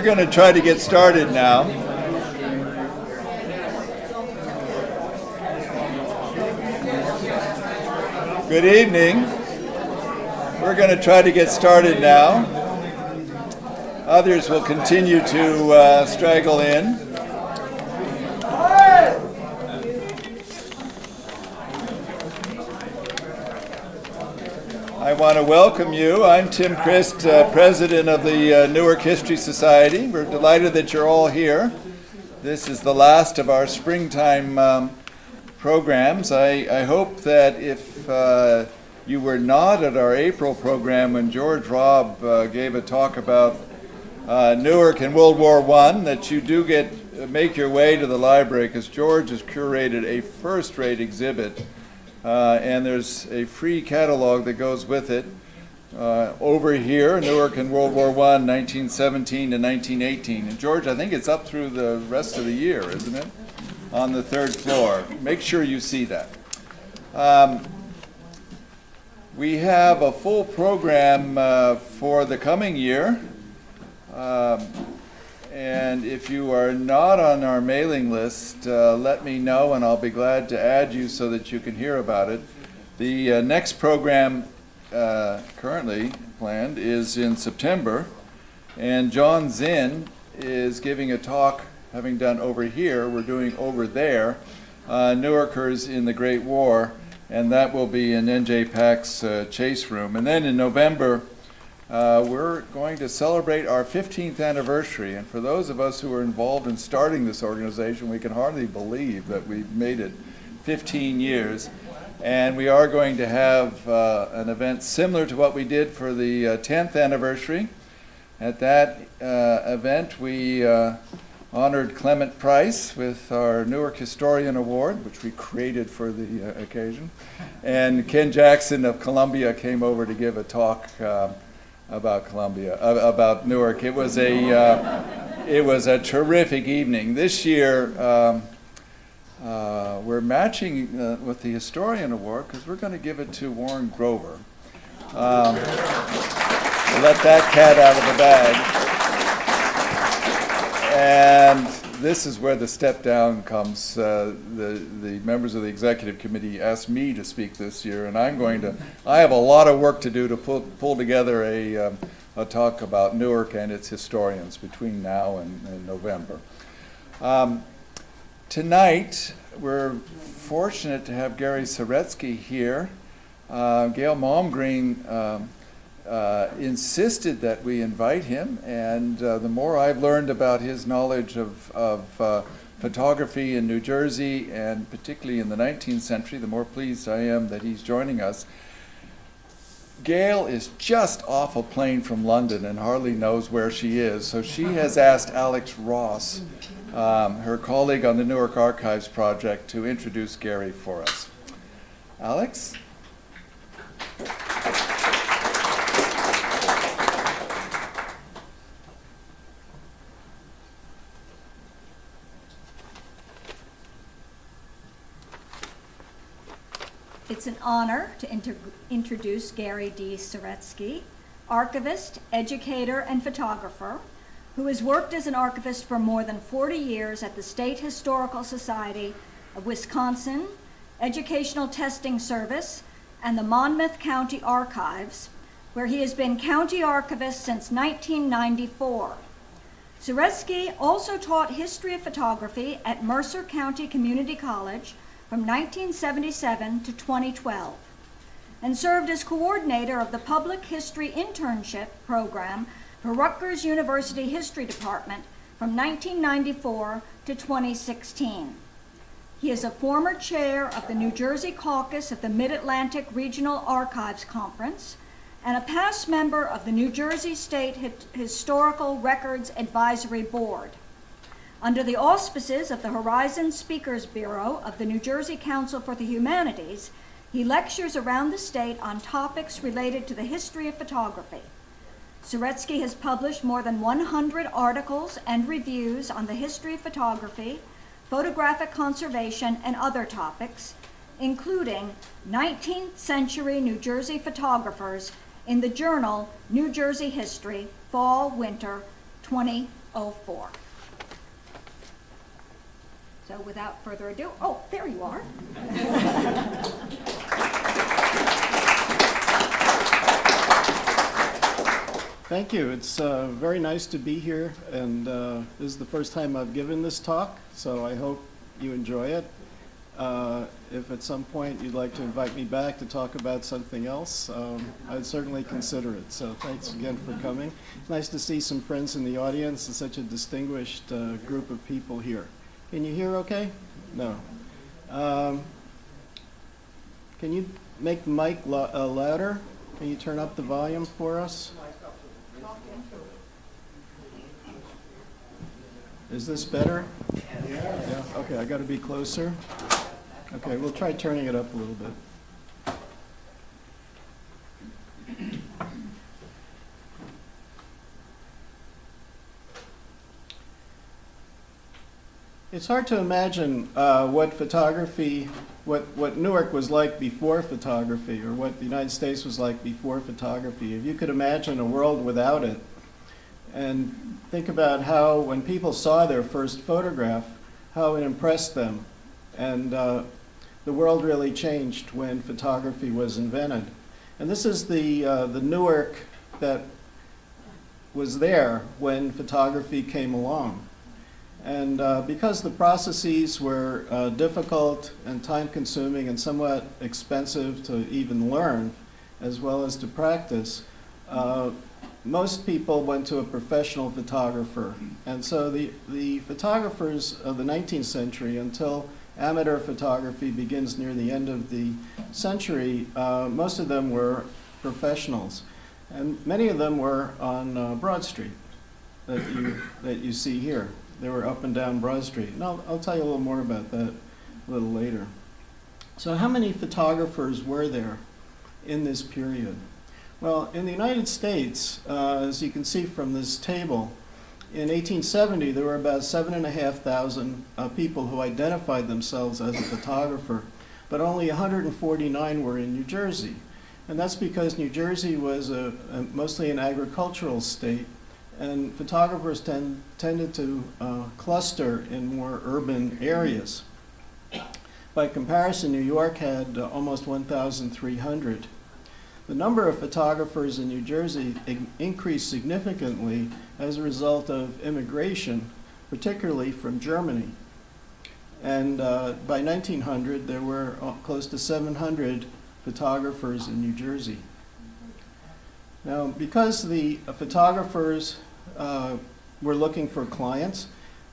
We're going to try to get started now. Good evening. We're going to try to get started now. Others will continue to straggle in. I want to welcome you. I'm Tim Christ, president of the Newark History Society. We're delighted that you're all here. This is the last of our springtime programs. I hope that if you were not at our April program when George Robb gave a talk about Newark in World War I, that you do make your way to the library, because George has curated a first-rate exhibit. And there's a free catalog that goes with it. Over here, Newark in World War I, 1917 to 1918. And George, I think it's up through the rest of the year, isn't it? On the third floor. Make sure you see that. We have a full program for the coming year. And if you are not on our mailing list, let me know and I'll be glad to add you so that you can hear about it. The next program currently planned is in September, and John Zinn is giving a talk, having done over here, we're doing over there, Newarkers in the Great War, and that will be in N.J. Pack's Chase Room. And then in November, we're going to celebrate our 15th anniversary, and for those of us who were involved in starting this organization, we can hardly believe that we've made it 15 years. And we are going to have an event similar to what we did for the 10th anniversary. At that event, we honored Clement Price with our Newark Historian Award, which we created for the occasion. And Ken Jackson of Columbia came over to give a talk about Newark. It was a terrific evening. This year, we're matching with the Historian Award because we're going to give it to Warren Grover. Let that cat out of the bag. And this is where the step down comes. The members of the executive committee asked me to speak this year, and I have a lot of work to do to pull together a talk about Newark and its historians between now and November. Tonight, we're fortunate to have Gary Saretsky here. Gail Malmgreen insisted that we invite him, and the more I've learned about his knowledge of photography in New Jersey, and particularly in the 19th century, the more pleased I am that he's joining us. Gail is just off a plane from London and hardly knows where she is, so she has asked Alex Ross, her colleague on the Newark Archives Project, to introduce Gary for us. Alex? It's an honor to introduce Gary D. Saretsky, archivist, educator, and photographer, who has worked as an archivist for more than 40 years at the State Historical Society of Wisconsin, Educational Testing Service, and the Monmouth County Archives, where he has been county archivist since 1994. Saretsky also taught history of photography at Mercer County Community College from 1977 to 2012, and served as coordinator of the Public History Internship Program for Rutgers University History Department from 1994 to 2016. He is a former chair of the New Jersey caucus of the Mid-Atlantic Regional Archives Conference and a past member of the New Jersey State Historical Records Advisory Board. Under the auspices of the Horizon Speakers Bureau of the New Jersey Council for the Humanities, he lectures around the state on topics related to the history of photography. Saretsky has published more than 100 articles and reviews on the history of photography, photographic conservation, and other topics, including 19th Century New Jersey Photographers in the journal New Jersey History, Fall, Winter, 20 04. So without further ado, oh, there you are. Thank you. It's very nice to be here, and this is the first time I've given this talk, so I hope you enjoy it. If at some point you'd like to invite me back to talk about something else, I'd certainly consider it. So thanks again for coming. It's nice to see some friends in the audience and such a distinguished group of people here. Can you hear okay? No. Can you make the mic louder? Can you turn up the volume for us? Is this better? Yeah. Okay, I got to be closer. Okay, we'll try turning it up a little bit. It's hard to imagine what photography, what Newark was like before photography, or what the United States was like before photography. If you could imagine a world without it, and think about how, when people saw their first photograph, how it impressed them. And the world really changed when photography was invented. And this is the Newark that was there when photography came along. And because the processes were difficult and time-consuming and somewhat expensive to even learn, as well as to practice, most people went to a professional photographer. And so the photographers of the 19th century, until amateur photography begins near the end of the century, most of them were professionals. And many of them were on Broad Street that you see here. They were up and down Broad Street. And I'll tell you a little more about that a little later. So how many photographers were there in this period? Well, in the United States, as you can see from this table, in 1870 there were about 7,500 people who identified themselves as a photographer, but only 149 were in New Jersey. And that's because New Jersey was mostly an agricultural state, and photographers tended to cluster in more urban areas. By comparison, New York had almost 1,300. The number of photographers in New Jersey increased significantly as a result of immigration, particularly from Germany. And by 1900, there were close to 700 photographers in New Jersey. Now, because the photographers were looking for clients,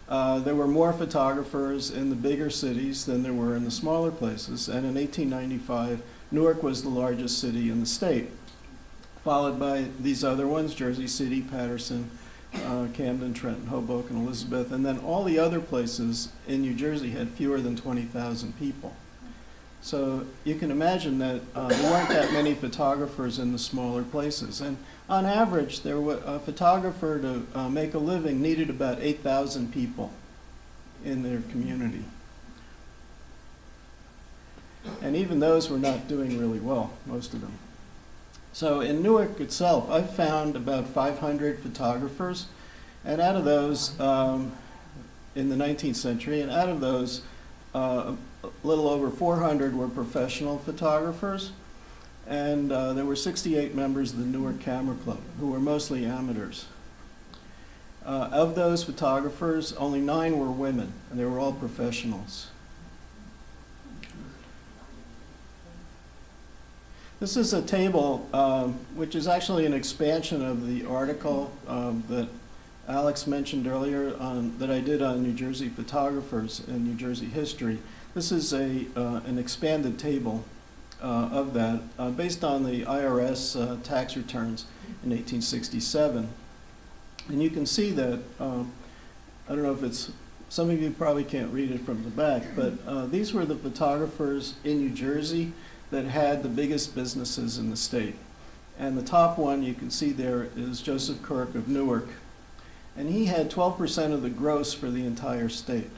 there were more photographers in the bigger cities than there were in the smaller places. And in 1895, Newark was the largest city in the state, followed by these other ones: Jersey City, Paterson, Camden, Trenton, Hoboken, Elizabeth, and then all the other places in New Jersey had fewer than 20,000 people. So you can imagine that there weren't that many photographers in the smaller places. And on average, a photographer to make a living needed about 8,000 people in their community. And even those were not doing really well, most of them. So in Newark itself, I've found about 500 photographers, and out of those, in the 19th century, and out of those, a little over 400 were professional photographers, and there were 68 members of the Newark Camera Club, who were mostly amateurs. Of those photographers, only 9 were women, and they were all professionals. This is a table which is actually an expansion of the article that Alex mentioned earlier that I did on New Jersey photographers and New Jersey history. This is an expanded table of that based on the IRS tax returns in 1867. And you can see that, I don't know if it's, some of you probably can't read it from the back, but these were the photographers in New Jersey that had the biggest businesses in the state. And the top one you can see there is Joseph Kirk of Newark. And he had 12% of the gross for the entire state.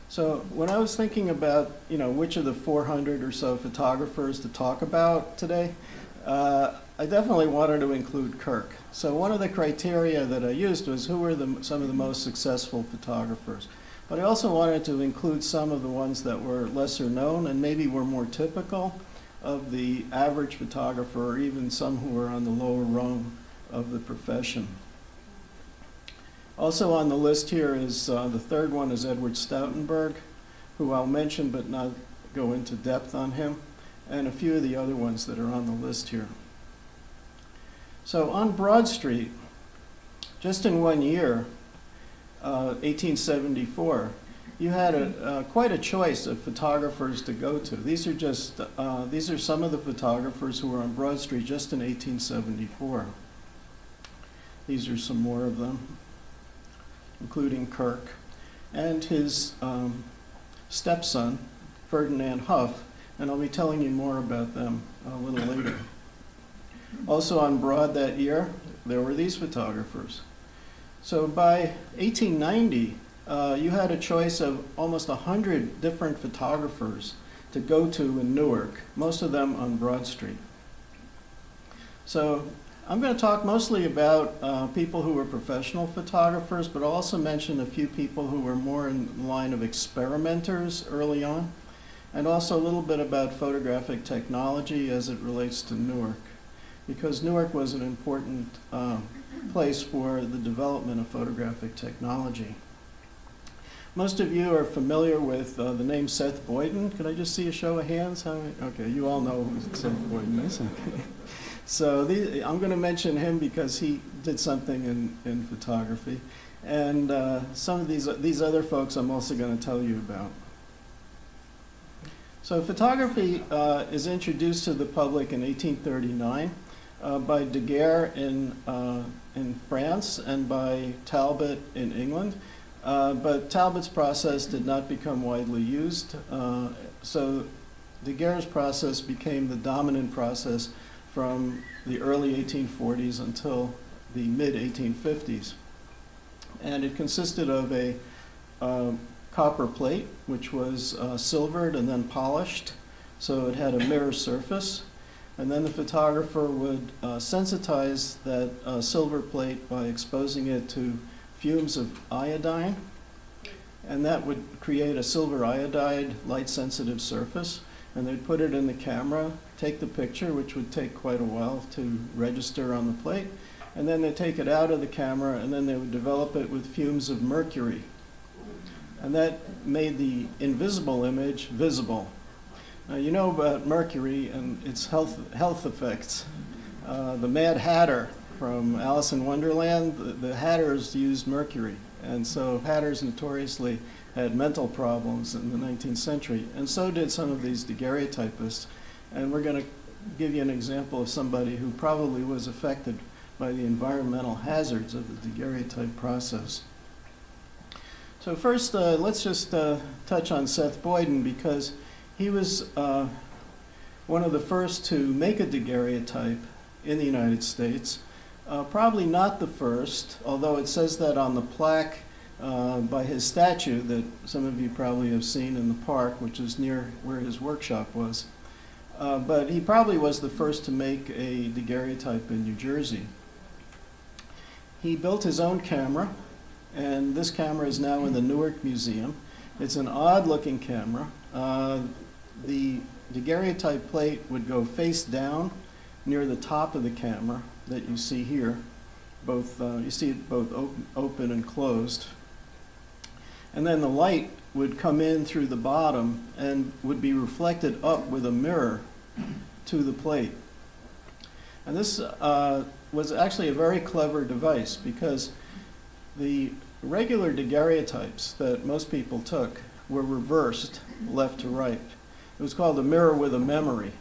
So when I was thinking about, which of the 400 or so photographers to talk about today, I definitely wanted to include Kirk. So one of the criteria that I used was who were some of the most successful photographers. But I also wanted to include some of the ones that were lesser known and maybe were more typical of the average photographer, or even some who were on the lower rung of the profession. Also on the list here is, the third one is Edward Stoutenberg, who I'll mention but not go into depth on him, and a few of the other ones that are on the list here. So on Broad Street, just in one year, 1874, you had quite a choice of photographers to go to. These are some of the photographers who were on Broad Street just in 1874. These are some more of them, including Kirk and his stepson, Ferdinand Huff, and I'll be telling you more about them a little later. Also on Broad that year, there were these photographers. So by 1890, you had a choice of almost 100 different photographers to go to in Newark, most of them on Broad Street. So I'm going to talk mostly about people who were professional photographers, but I'll also mention a few people who were more in the line of experimenters early on, and also a little bit about photographic technology as it relates to Newark, because Newark was an important place for the development of photographic technology. Most of you are familiar with the name Seth Boyden. Could I just see a show of hands? Okay, you all know who Seth Boyden is. So I'm going to mention him because he did something in photography. And some of these other folks I'm also going to tell you about. So photography is introduced to the public in 1839 by Daguerre in France and by Talbot in England. But Talbot's process did not become widely used. So Daguerre's process became the dominant process from the early 1840s until the mid-1850s. And it consisted of a copper plate, which was silvered and then polished, so it had a mirror surface. And then the photographer would sensitize that silver plate by exposing it to fumes of iodine, and that would create a silver iodide light-sensitive surface. And they'd put it in the camera, take the picture, which would take quite a while to register on the plate, and then they'd take it out of the camera, and then they would develop it with fumes of mercury. And that made the invisible image visible. Now, you know about mercury and its health effects. The Mad Hatter from Alice in Wonderland, the Hatters used mercury, and so Hatters notoriously had mental problems in the 19th century, and so did some of these daguerreotypists. And we're going to give you an example of somebody who probably was affected by the environmental hazards of the daguerreotype process. So first, let's just touch on Seth Boyden, because he was one of the first to make a daguerreotype in the United States. Probably not the first, although it says that on the plaque by his statue that some of you probably have seen in the park, which is near where his workshop was. But he probably was the first to make a daguerreotype in New Jersey. He built his own camera, and this camera is now in the Newark Museum. It's an odd-looking camera. The daguerreotype plate would go face down near the top of the camera that you see here. You see it both open and closed. And then the light would come in through the bottom and would be reflected up with a mirror to the plate. And this was actually a very clever device, because the regular daguerreotypes that most people took were reversed left to right. It was called a mirror with a memory.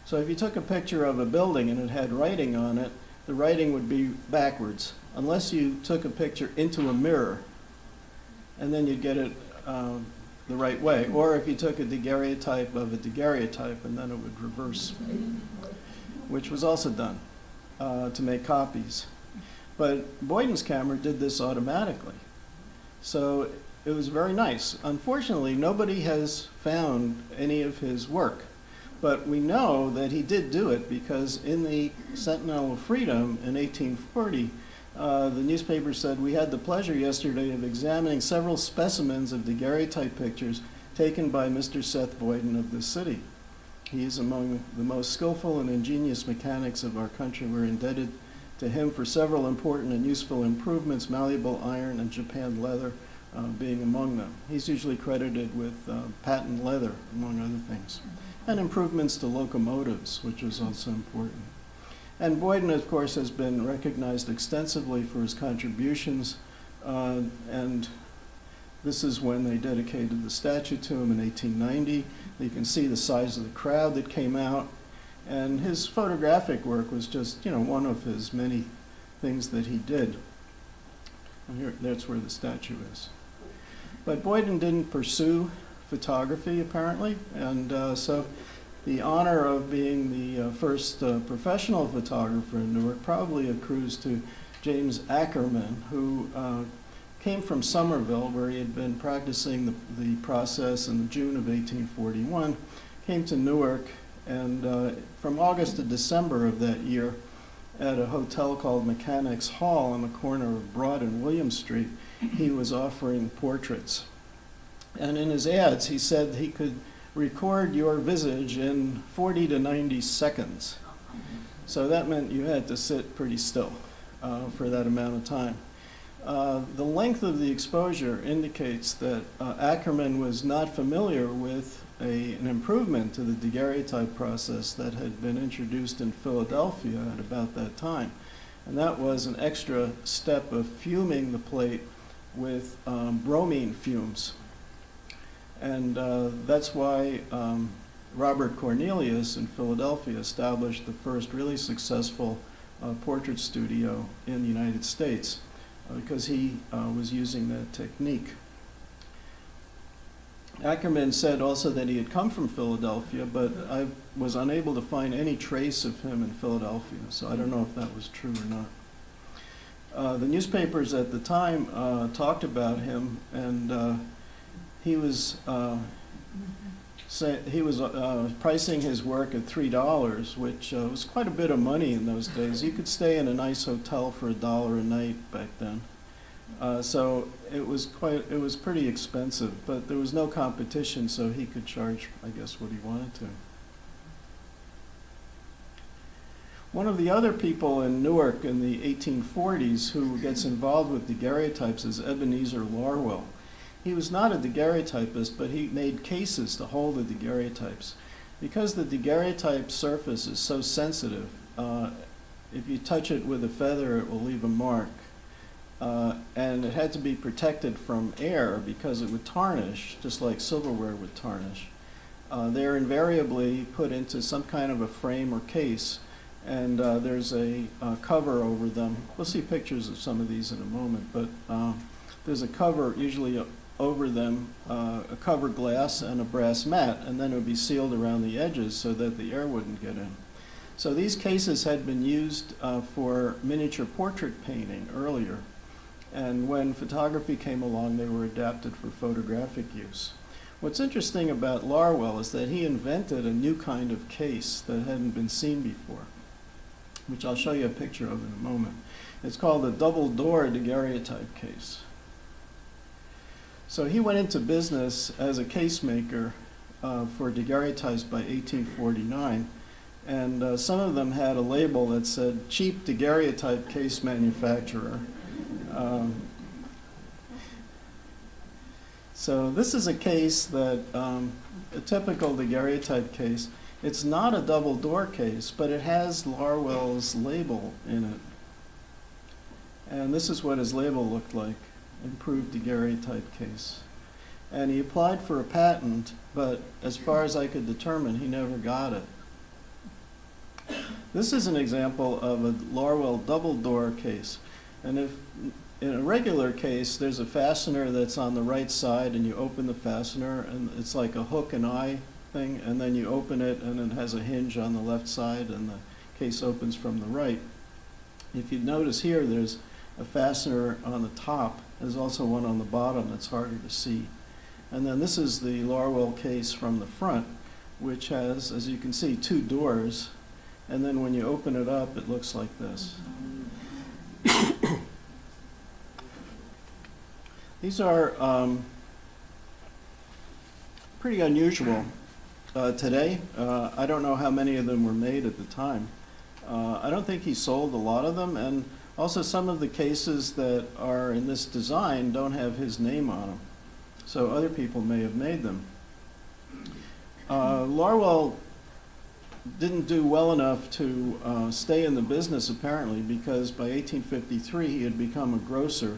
So if you took a picture of a building and it had writing on it, the writing would be backwards, unless you took a picture into a mirror, and then you'd get it the right way. Or if you took a daguerreotype of a daguerreotype, and then it would reverse, which was also done to make copies. But Boyden's camera did this automatically. So it was very nice. Unfortunately, nobody has found any of his work. But we know that he did do it because in the Sentinel of Freedom in 1840, the newspaper said, "We had the pleasure yesterday of examining several specimens of daguerreotype pictures taken by Mr. Seth Boyden of this city. He is among the most skillful and ingenious mechanics of our country. We're indebted to him for several important and useful improvements, malleable iron and Japan leather being among them." He's usually credited with patent leather, among other things, and improvements to locomotives, which was also important. And Boyden, of course, has been recognized extensively for his contributions, and this is when they dedicated the statue to him in 1890. You can see the size of the crowd that came out, and his photographic work was just, one of his many things that he did. And here, that's where the statue is. But Boyden didn't pursue photography, apparently, and so the honor of being the first professional photographer in Newark probably accrues to James Ackerman, who came from Somerville, where he had been practicing the process in June of 1841, came to Newark, and from August to December of that year, at a hotel called Mechanics Hall on the corner of Broad and William Street, he was offering portraits. And in his ads, he said he could record your visage in 40 to 90 seconds. So that meant you had to sit pretty still for that amount of time. The length of the exposure indicates that Ackerman was not familiar with an improvement to the daguerreotype process that had been introduced in Philadelphia at about that time. And that was an extra step of fuming the plate with bromine fumes. And that's why Robert Cornelius in Philadelphia established the first really successful portrait studio in the United States because he was using that technique. Ackerman said also that he had come from Philadelphia, but I was unable to find any trace of him in Philadelphia, so I don't know if that was true or not. The newspapers at the time talked about him, and he was pricing his work at $3, which was quite a bit of money in those days. You could stay in a nice hotel for $1 a night back then. So it was pretty expensive, but there was no competition, so he could charge, I guess, what he wanted to. One of the other people in Newark in the 1840s who gets involved with daguerreotypes is Ebenezer Larval. He was not a daguerreotypist, but he made cases to hold the daguerreotypes. Because the daguerreotype surface is so sensitive, if you touch it with a feather, it will leave a mark. And it had to be protected from air because it would tarnish, just like silverware would tarnish. They're invariably put into some kind of a frame or case, and there's a cover over them. We'll see pictures of some of these in a moment, but there's a cover usually over them, a cover glass and a brass mat, and then it would be sealed around the edges so that the air wouldn't get in. So these cases had been used for miniature portrait painting earlier, and when photography came along, they were adapted for photographic use. What's interesting about Larval is that he invented a new kind of case that hadn't been seen before, which I'll show you a picture of in a moment. It's called a double-door daguerreotype case. So he went into business as a case maker for daguerreotypes by 1849, and some of them had a label that said cheap daguerreotype case manufacturer. So this is a case that, a typical daguerreotype case, it's not a double door case, but it has Larval's label in it. And this is what his label looked like, improved daguerreotype case. And he applied for a patent, but as far as I could determine, he never got it. This is an example of a Larval double door case. And if in a regular case, there's a fastener that's on the right side, and you open the fastener, and it's like a hook and eye thing, and then you open it, and it has a hinge on the left side, and the case opens from the right. If you notice here, there's a fastener on the top. There's also one on the bottom that's harder to see. And then this is the Larval case from the front. which has, as you can see, 2 doors. And then when you open it up, it looks like this. These are pretty unusual today. I don't know how many of them were made at the time. I don't think he sold a lot of them, and also some of the cases that are in this design don't have his name on them. So other people may have made them. Larval didn't do well enough to stay in the business, apparently, because by 1853 he had become a grocer.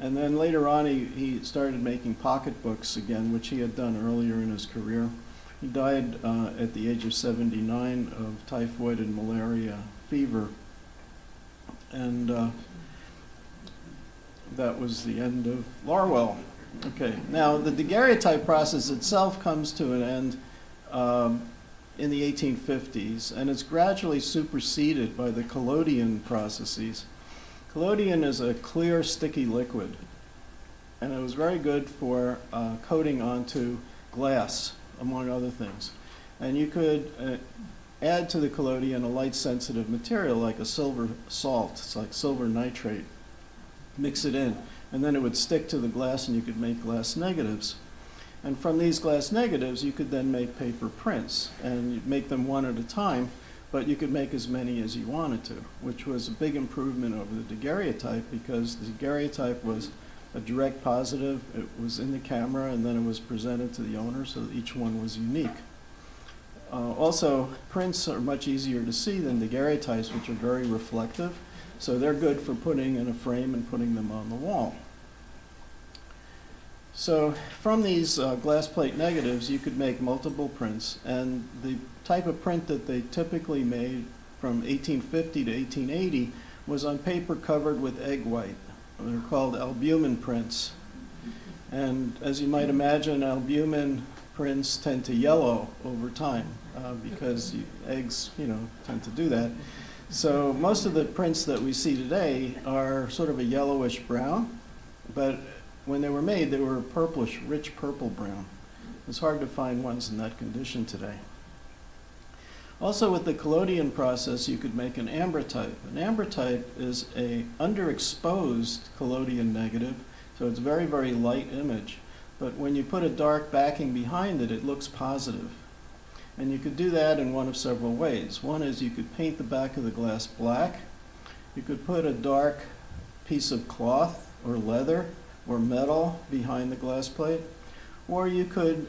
And then later on he started making pocketbooks again, which he had done earlier in his career. He died at the age of 79 of typhoid and malaria fever. And that was the end of Larval. Okay, now the daguerreotype process itself comes to an end in the 1850s, and it's gradually superseded by the collodion processes. Collodion is a clear, sticky liquid, and it was very good for coating onto glass, among other things. And you could add to the collodion a light-sensitive material like a silver salt. It's like silver nitrate. Mix it in, and then it would stick to the glass, and you could make glass negatives. And from these glass negatives, you could then make paper prints, and you'd make them one at a time, but you could make as many as you wanted to, which was a big improvement over the daguerreotype, because the daguerreotype was a direct positive. It was in the camera, and then it was presented to the owner, so that each one was unique. Also, prints are much easier to see than daguerreotypes, which are very reflective, so they're good for putting in a frame and putting them on the wall. So from these glass plate negatives, you could make multiple prints, and the type of print that they typically made from 1850 to 1880 was on paper covered with egg white. They're called albumen prints. And as you might imagine, albumen prints tend to yellow over time because eggs, tend to do that. So most of the prints that we see today are sort of a yellowish brown, but when they were made, they were a purplish, rich purple brown. It's hard to find ones in that condition today. Also, with the collodion process, you could make an ambrotype. An ambrotype is a underexposed collodion negative, so it's a very, very light image. But when you put a dark backing behind it, it looks positive. And you could do that in one of several ways. One is you could paint the back of the glass black. You could put a dark piece of cloth or leather or metal behind the glass plate. Or you could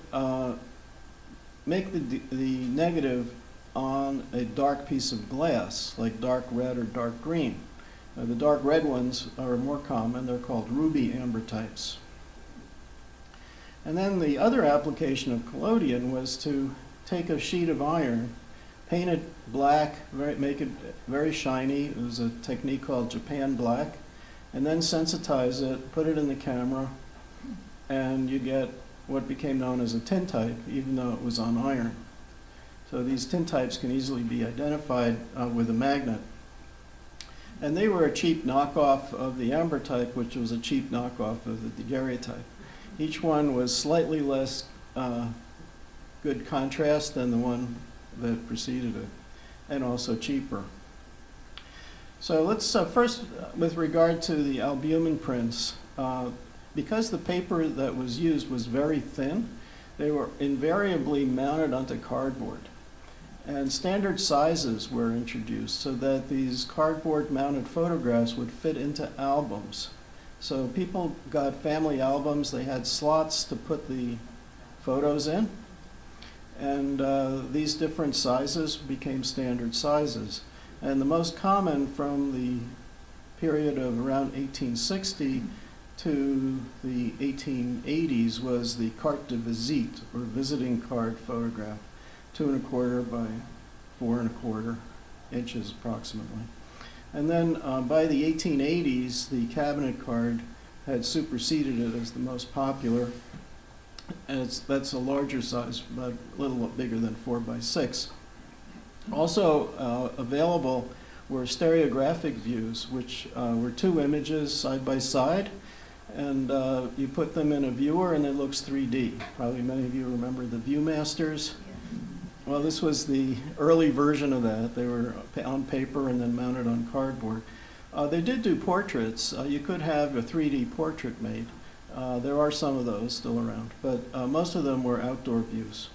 make the negative on a dark piece of glass, like dark red or dark green. The dark red ones are more common. They're called ruby ambrotypes. And then the other application of collodion was to take a sheet of iron, paint it black, make it very shiny. It was a technique called Japan black, and then sensitize it, put it in the camera, and you get what became known as a tintype, even though it was on iron. So these tintypes can easily be identified with a magnet. And they were a cheap knockoff of the ambrotype, which was a cheap knockoff of the daguerreotype. Each one was slightly less good contrast than the one that preceded it, and also cheaper. So let's first, with regard to the albumen prints, because the paper that was used was very thin, they were invariably mounted onto cardboard. And standard sizes were introduced so that these cardboard mounted photographs would fit into albums. So people got family albums. They had slots to put the photos in. And these different sizes became standard sizes. And the most common from the period of around 1860 to the 1880s was the carte de visite, or visiting card photograph, 2 1/4 by 4 1/4 inches approximately. And then by the 1880s, the cabinet card had superseded it as the most popular. And that's a larger size, but a little bigger than 4 by 6. Also available were stereographic views, which were 2 images side by side, and you put them in a viewer and it looks 3D. Probably many of you remember the Viewmasters. Well, this was the early version of that. They were on paper and then mounted on cardboard. They did do portraits. You could have a 3D portrait made. There are some of those still around, but most of them were outdoor views.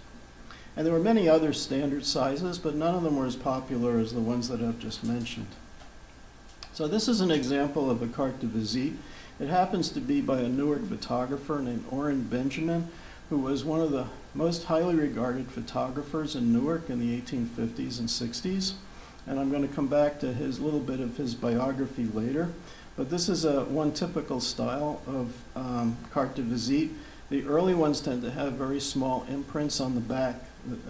And there were many other standard sizes, but none of them were as popular as the ones that I've just mentioned. So this is an example of a carte de visite. It happens to be by a Newark photographer named Oren Benjamin, who was one of the most highly regarded photographers in Newark in the 1850s and 60s. And I'm going to come back to his little bit of his biography later. But this is one typical style of carte de visite. The early ones tend to have very small imprints on the back,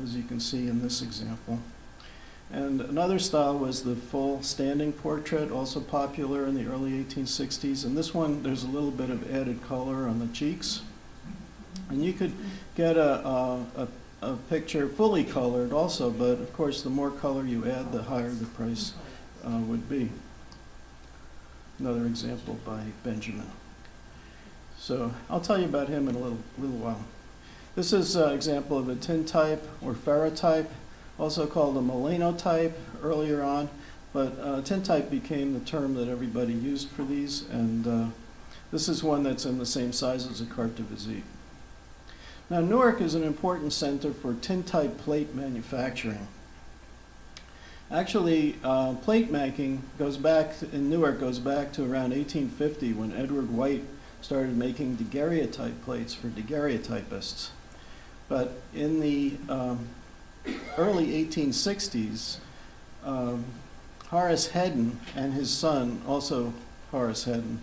as you can see in this example. And another style was the full standing portrait, also popular in the early 1860s. And this one, there's a little bit of added color on the cheeks. And you could get a picture fully colored also, but of course the more color you add, the higher the price would be. Another example by Benjamin. So I'll tell you about him in a little while. This is an example of a tintype or ferrotype, also called a melanotype earlier on, but tintype became the term that everybody used for these, and this is one that's in the same size as a carte de visite. Now, Newark is an important center for tintype plate manufacturing. Actually, plate making in Newark goes back to around 1850 when Edward White started making daguerreotype plates for daguerreotypists. But in the early 1860s, Horace Hedden and his son, also Horace Hedden,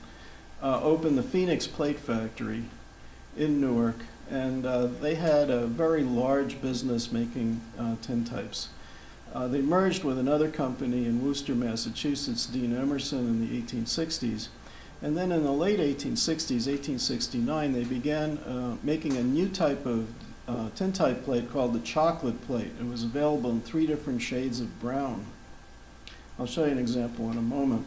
opened the Phoenix Plate Factory in Newark, and they had a very large business making tintypes. They merged with another company in Worcester, Massachusetts, Dean Emerson, in the 1860s. And then in the late 1860s, 1869, they began making a new type of tintype plate called the chocolate plate. It was available in 3 different shades of brown. I'll show you an example in a moment.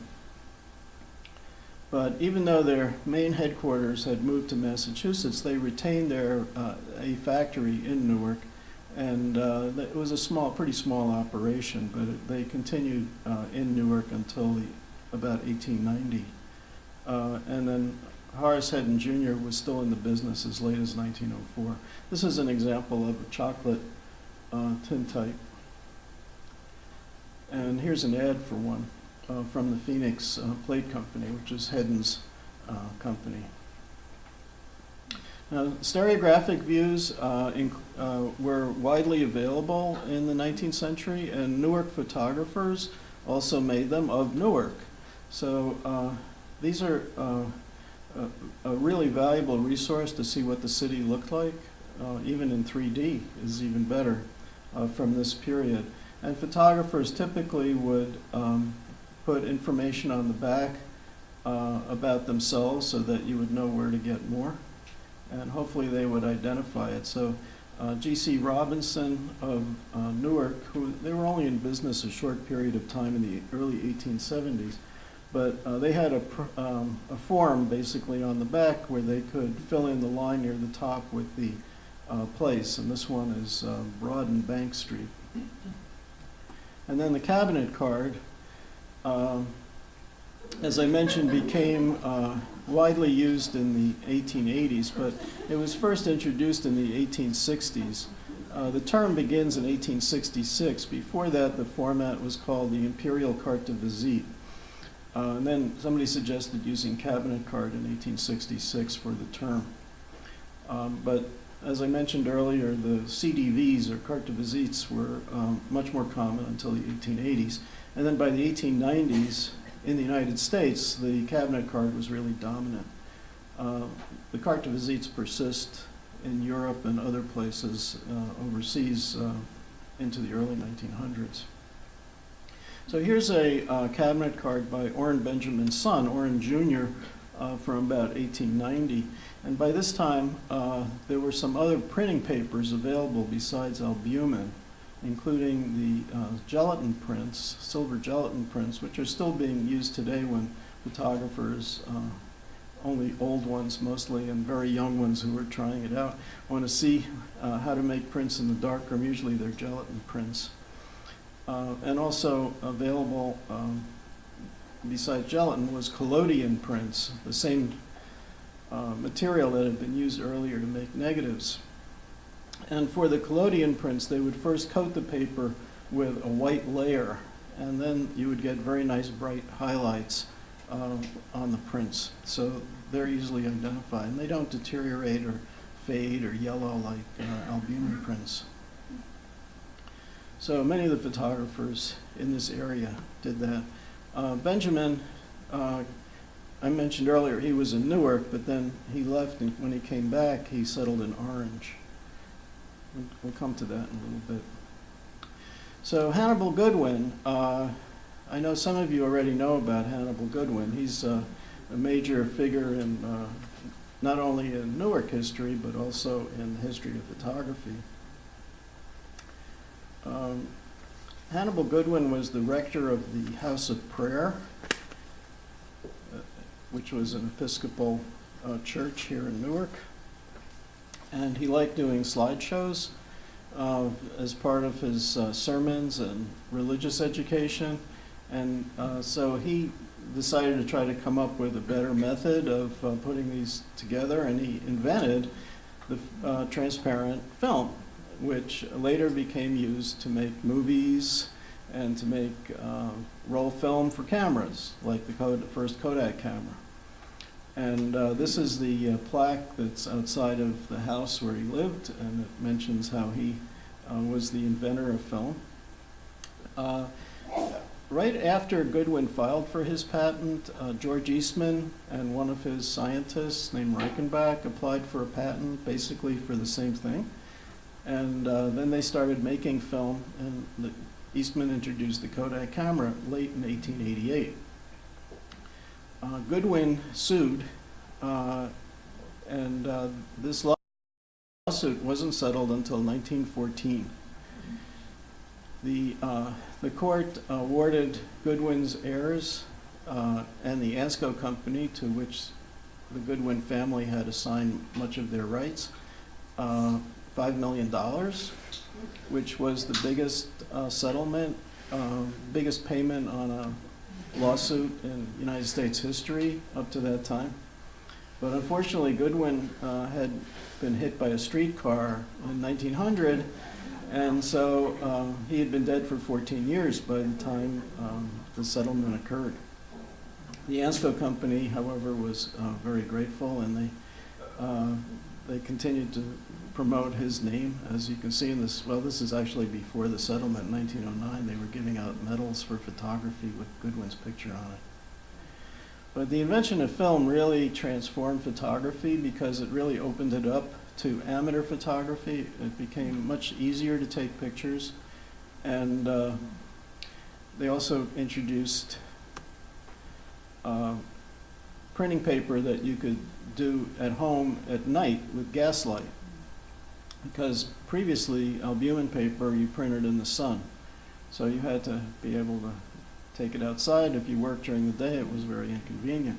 But even though their main headquarters had moved to Massachusetts, they retained a factory in Newark, and it was a pretty small operation, but they continued in Newark until about 1890. And then Horace Hedden Jr. was still in the business as late as 1904. This is an example of a chocolate tintype. And here's an ad for one from the Phoenix Plate Company, which is Hedden's company. Now, stereographic views were widely available in the 19th century, and Newark photographers also made them of Newark. So these are a really valuable resource to see what the city looked like. Even in 3D is even better from this period. And photographers typically would put information on the back about themselves so that you would know where to get more. And hopefully they would identify it. So G.C. Robinson of Newark, they were only in business a short period of time in the early 1870s, but they had a form basically on the back where they could fill in the line near the top with the place, and this one is Broad and Bank Street. And then the cabinet card, as I mentioned, became widely used in the 1880s, but it was first introduced in the 1860s. The term begins in 1866. Before that, the format was called the Imperial Carte de Visite. And then somebody suggested using cabinet card in 1866 for the term. But as I mentioned earlier, the CDVs, or carte de visites, were much more common until the 1880s. And then by the 1890s, in the United States, the cabinet card was really dominant. The carte de visites persist in Europe and other places overseas into the early 1900s. So here's a cabinet card by Oren Benjamin's son, Oren Jr., from about 1890. And by this time, there were some other printing papers available besides albumin, including the gelatin prints, silver gelatin prints, which are still being used today when photographers only old ones mostly and very young ones who are trying it out want to see how to make prints in the darkroom. Usually they're gelatin prints. And also available besides gelatin was collodion prints, the same material that had been used earlier to make negatives. And for the collodion prints, they would first coat the paper with a white layer, and then you would get very nice bright highlights on the prints. So they're easily identified, and they don't deteriorate or fade or yellow like albumin prints. So many of the photographers in this area did that. Benjamin, I mentioned earlier, he was in Newark, but then he left, and when he came back, he settled in Orange. We'll come to that in a little bit. So Hannibal Goodwin, I know some of you already know about Hannibal Goodwin. He's a major figure in not only in Newark history, but also in the history of photography. Hannibal Goodwin was the rector of the House of Prayer, which was an Episcopal church here in Newark. And he liked doing slideshows as part of his sermons and religious education. And so he decided to try to come up with a better method of putting these together, and he invented the transparent film, which later became used to make movies and to make roll film for cameras, like the first Kodak camera. And this is the plaque that's outside of the house where he lived, and it mentions how he was the inventor of film. Right after Goodwin filed for his patent, George Eastman and one of his scientists named Reichenbach applied for a patent basically for the same thing. And then they started making film, and Eastman introduced the Kodak camera late in 1888. Goodwin sued, and this lawsuit wasn't settled until 1914. The court awarded Goodwin's heirs and the Ansco Company, to which the Goodwin family had assigned much of their rights, $5 million, which was the biggest settlement, biggest payment on a lawsuit in United States history up to that time. But unfortunately, Goodwin had been hit by a streetcar in 1900, and so he had been dead for 14 years by the time the settlement occurred. The Ansco Company, however, was very grateful, and they continued to promote his name. As you can see in this, well, this is actually before the settlement in 1909. They were giving out medals for photography with Goodwin's picture on it. But the invention of film really transformed photography because it really opened it up to amateur photography. It became much easier to take pictures, and they also introduced printing paper that you could do at home at night with gaslight, because previously albumin paper you printed in the sun, so you had to be able to take it outside. If you worked during the day, it was very inconvenient.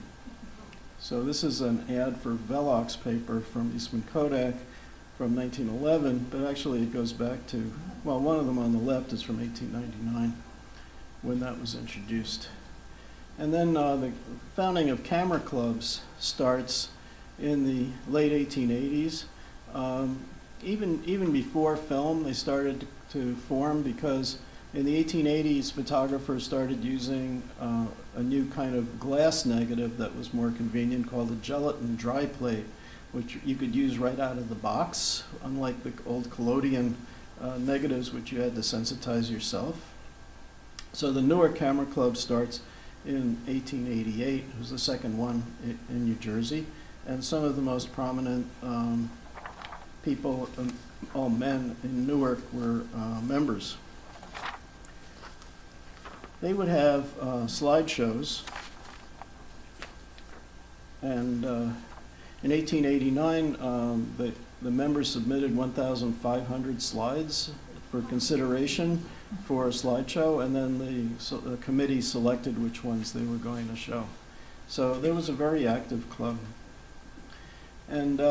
So this is an ad for Velox paper from Eastman Kodak from 1911, but actually it goes back to, well, one of them on the left is from 1899 when that was introduced. And then the founding of camera clubs starts in the late 1880s. Even before film, they started to form, because in the 1880s, photographers started using a new kind of glass negative that was more convenient, called a gelatin dry plate, which you could use right out of the box, unlike the old collodion negatives, which you had to sensitize yourself. So the Newark Camera Club starts in 1888. It was the second one in New Jersey, and some of the most prominent people, all men in Newark, were members. They would have slideshows, and in 1889, the members submitted 1,500 slides for consideration for a slideshow, and then the committee selected which ones they were going to show. So there was a very active club. And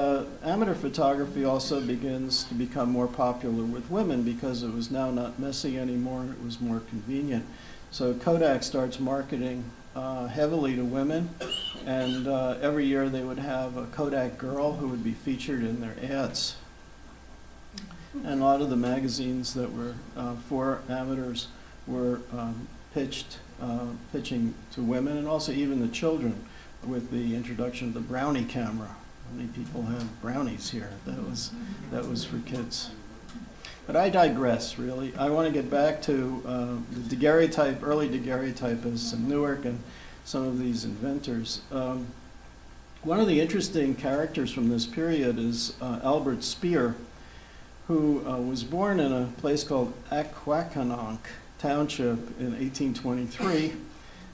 amateur photography also begins to become more popular with women because it was now not messy anymore, it was more convenient. So Kodak starts marketing heavily to women, and every year they would have a Kodak girl who would be featured in their ads. And a lot of the magazines that were for amateurs were pitching to women, and also even the children, with the introduction of the Brownie Camera. How many people have brownies here? That was for kids. But I digress, really. I want to get back to the daguerreotype, early daguerreotypists in Newark and some of these inventors. One of the interesting characters from this period is Albert Speer, who was born in a place called Ackerman Township in 1823,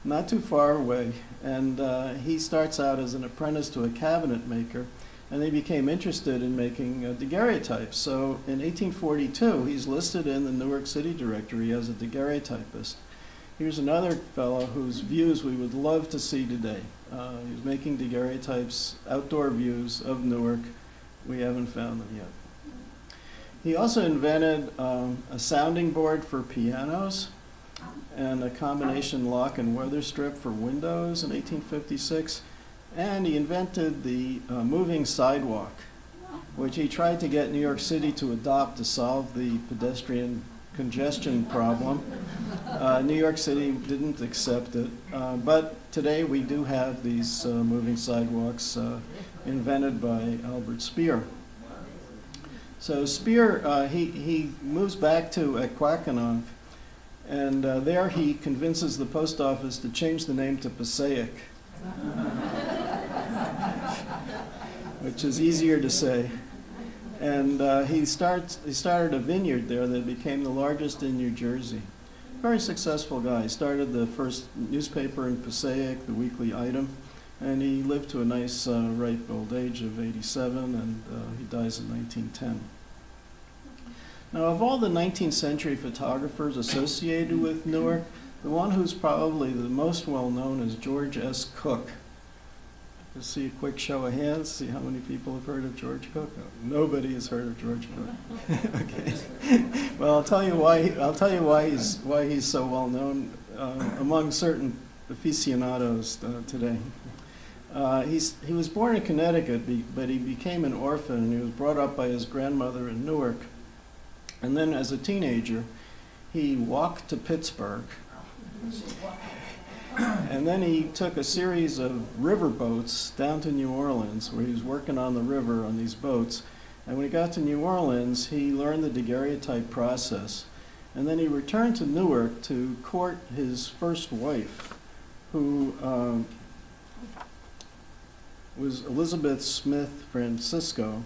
not too far away. And he starts out as an apprentice to a cabinet maker, and they became interested in making daguerreotypes. So in 1842, he's listed in the Newark City Directory as a daguerreotypist. Here's another fellow whose views we would love to see today. He was making daguerreotypes, outdoor views of Newark. We haven't found them yet. He also invented a sounding board for pianos and a combination lock and weather strip for windows in 1856. And he invented the moving sidewalk, which he tried to get New York City to adopt to solve the pedestrian congestion problem. New York City didn't accept it, but today we do have these moving sidewalks invented by Albert Speer. So Speer, he moves back to Aquacanonk, and there he convinces the post office to change the name to Passaic, which is easier to say. And he started a vineyard there that became the largest in New Jersey. Very successful guy. He started the first newspaper in Passaic, the Weekly Item, and he lived to a nice ripe old age of 87, and he dies in 1910. Now, of all the 19th century photographers associated with Newark, the one who's probably the most well known is George S. Cook. Let's see a quick show of hands, see how many people have heard of George Cook. No, nobody has heard of George Cook. Okay. Well, I'll tell you why he's so well known among certain aficionados today. He was born in Connecticut, but he became an orphan, and he was brought up by his grandmother in Newark. And then as a teenager, he walked to Pittsburgh, and then he took a series of river boats down to New Orleans, where he was working on the river on these boats. And when he got to New Orleans, he learned the daguerreotype process. And then he returned to Newark to court his first wife, who was Elizabeth Smith Francisco.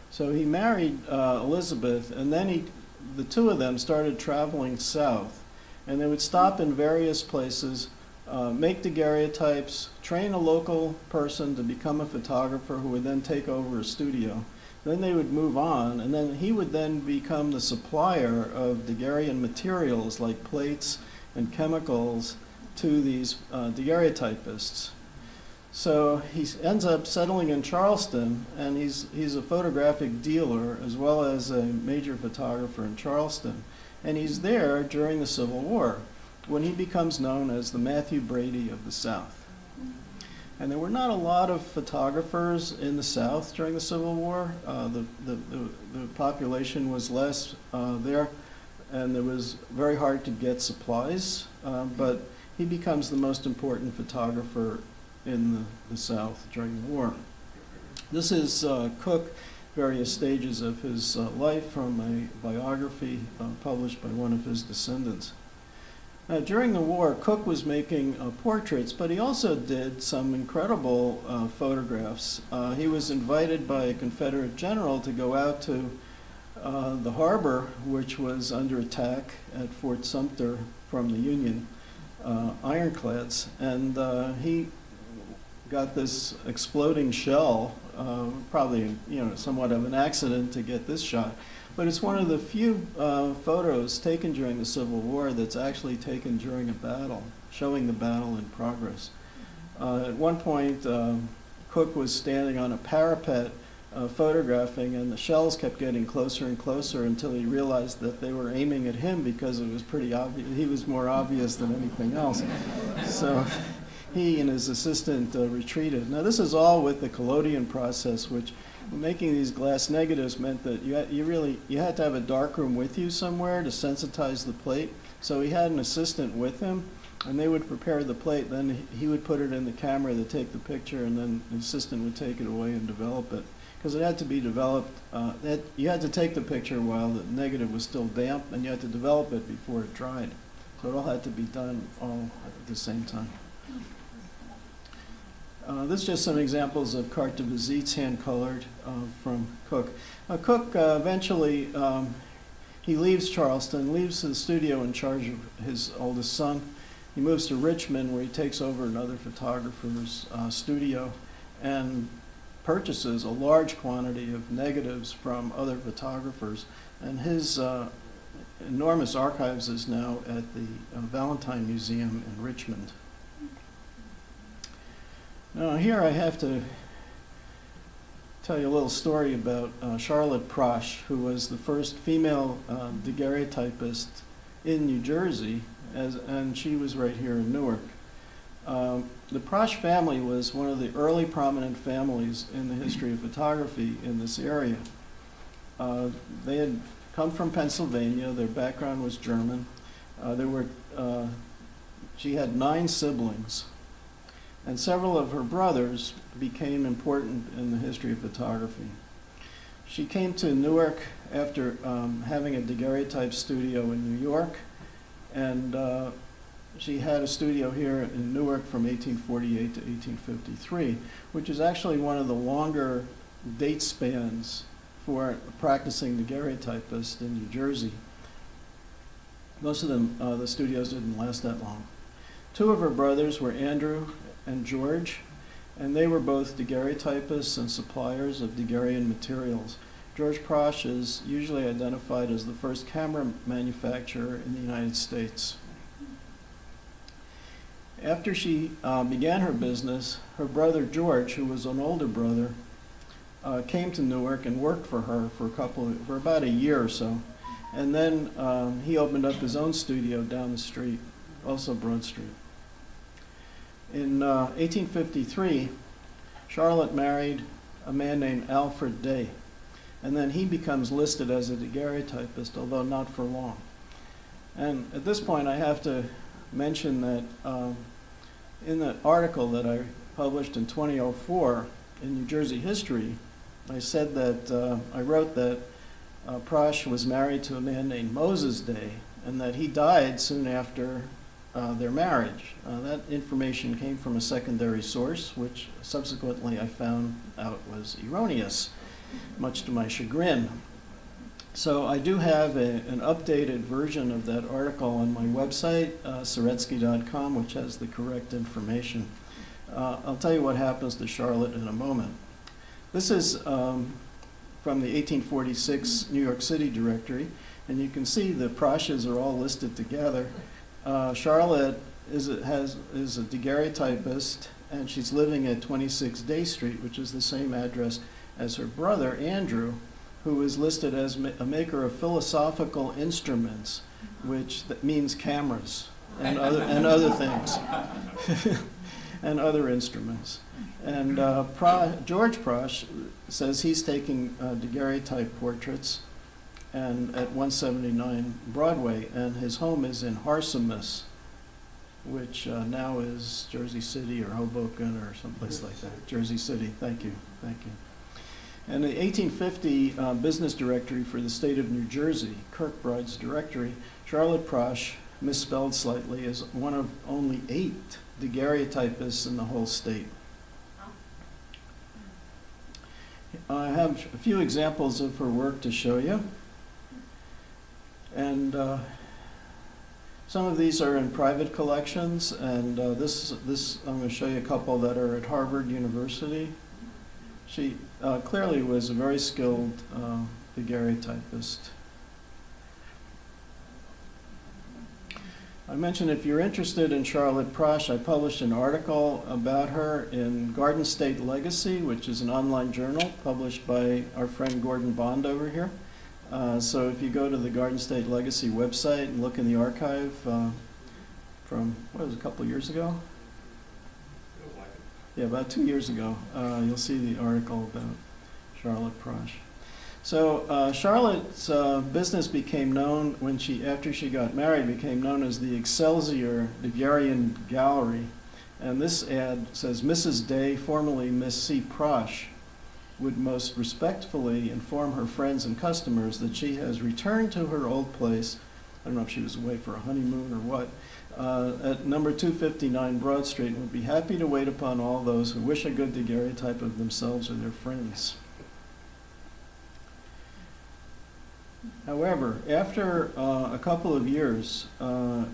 So he married Elizabeth, and then the two of them started traveling south. And they would stop in various places, make daguerreotypes, train a local person to become a photographer who would then take over a studio. Then they would move on, and then he would then become the supplier of daguerrean materials like plates and chemicals to these daguerreotypists. So he ends up settling in Charleston, and he's a photographic dealer as well as a major photographer in Charleston. And he's there during the Civil War, when he becomes known as the Matthew Brady of the South. And there were not a lot of photographers in the South during the Civil War. The population was less there, and it was very hard to get supplies. But he becomes the most important photographer in the South during the war. This is Cook, various stages of his life, from a biography published by one of his descendants. Now, during the war, Cook was making portraits, but he also did some incredible photographs. He was invited by a Confederate general to go out to the harbor, which was under attack at Fort Sumter from the Union ironclads, and he got this exploding shell, probably somewhat of an accident to get this shot, but it's one of the few photos taken during the Civil War that's actually taken during a battle. showing the battle in progress. At one point, Cook was standing on a parapet photographing, and the shells kept getting closer and closer until he realized that they were aiming at him because it was pretty obvious. He was more obvious than anything else. So he and his assistant retreated. Now this is all with the collodion process, which making these glass negatives meant that you had to have a darkroom with you somewhere to sensitize the plate. So he had an assistant with him, and they would prepare the plate. Then he would put it in the camera to take the picture, and then the assistant would take it away and develop it. Because it had to be developed, you had to take the picture while the negative was still damp, and you had to develop it before it dried. So it all had to be done all at the same time. This is just some examples of carte de visites hand-colored from Cook. Cook eventually, he leaves Charleston, leaves the studio in charge of his oldest son. He moves to Richmond, where he takes over another photographer's studio and purchases a large quantity of negatives from other photographers. And his enormous archives is now at the Valentine Museum in Richmond. Now here I have to tell you a little story about Charlotte Prosh, who was the first female daguerreotypist in New Jersey, and she was right here in Newark. The Prosh family was one of the early prominent families in the history of photography in this area. They had come from Pennsylvania. Their background was German. She had 9 siblings, and several of her brothers became important in the history of photography. She came to Newark after having a daguerreotype studio in New York, and she had a studio here in Newark from 1848 to 1853, which is actually one of the longer date spans for practicing daguerreotypist in New Jersey. Most of them, the studios didn't last that long. 2 of her brothers were Andrew and George, and they were both daguerreotypists and suppliers of daguerrean materials. George Prosh is usually identified as the first camera manufacturer in the United States. After she began her business, her brother George, who was an older brother, came to Newark and worked for her for about a year or so. And then he opened up his own studio down the street, also Broad Street. In 1853, Charlotte married a man named Alfred Day, and then he becomes listed as a daguerreotypist, although not for long. And at this point, I have to mention that in the article that I published in 2004 in New Jersey History, I said that I wrote that Prosh was married to a man named Moses Day, and that he died soon after their marriage. That information came from a secondary source, which subsequently I found out was erroneous, much to my chagrin. So I do have an updated version of that article on my website, Saretsky.com, which has the correct information. I'll tell you what happens to Charlotte in a moment. This is from the 1846 New York City directory, and you can see the Proshes are all listed together. Charlotte is a daguerreotypist, and she's living at 26 Day Street, which is the same address as her brother, Andrew, who is listed as a maker of philosophical instruments, which that means cameras and other things, and other instruments. And George Prosh says he's taking daguerreotype portraits, and at 179 Broadway, and his home is in Harsimus, which now is Jersey City or Hoboken or someplace like that. Jersey City, thank you. And the 1850 business directory for the state of New Jersey, Kirkbride's directory, Charlotte Prosh, misspelled slightly, is one of only 8 daguerreotypists in the whole state. I have a few examples of her work to show you. And some of these are in private collections, and this I'm going to show you a couple that are at Harvard University. She clearly was a very skilled daguerreotypist. I mentioned if you're interested in Charlotte Prosh, I published an article about her in Garden State Legacy, which is an online journal published by our friend Gordon Bond over here. So if you go to the Garden State Legacy website and look in the archive from, what was it, a couple of years ago? Yeah, about 2 years ago, you'll see the article about Charlotte Prosh. So Charlotte's business became known after she got married, became known as the Excelsior Daguerrean Gallery. And this ad says, Mrs. Day, formerly Miss C. Prosh, would most respectfully inform her friends and customers that she has returned to her old place. I don't know if she was away for a honeymoon or what, at number 259 Broad Street, and would be happy to wait upon all those who wish a good daguerreotype of themselves or their friends. However, after a couple of years as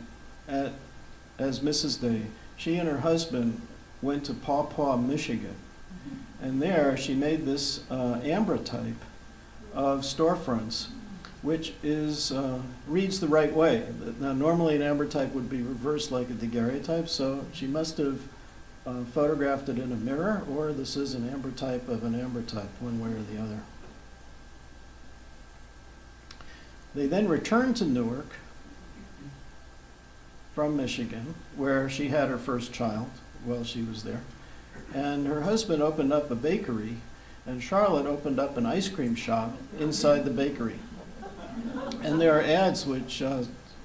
Mrs. Day, she and her husband went to Paw Paw, Michigan, and there she made this ambrotype of storefronts, which reads the right way. Now, normally an ambrotype would be reversed like a daguerreotype, so she must have photographed it in a mirror, or this is an ambrotype of an ambrotype, one way or the other. They then returned to Newark from Michigan, where she had her first child while she was there. And her husband opened up a bakery, and Charlotte opened up an ice cream shop inside the bakery. And there are ads which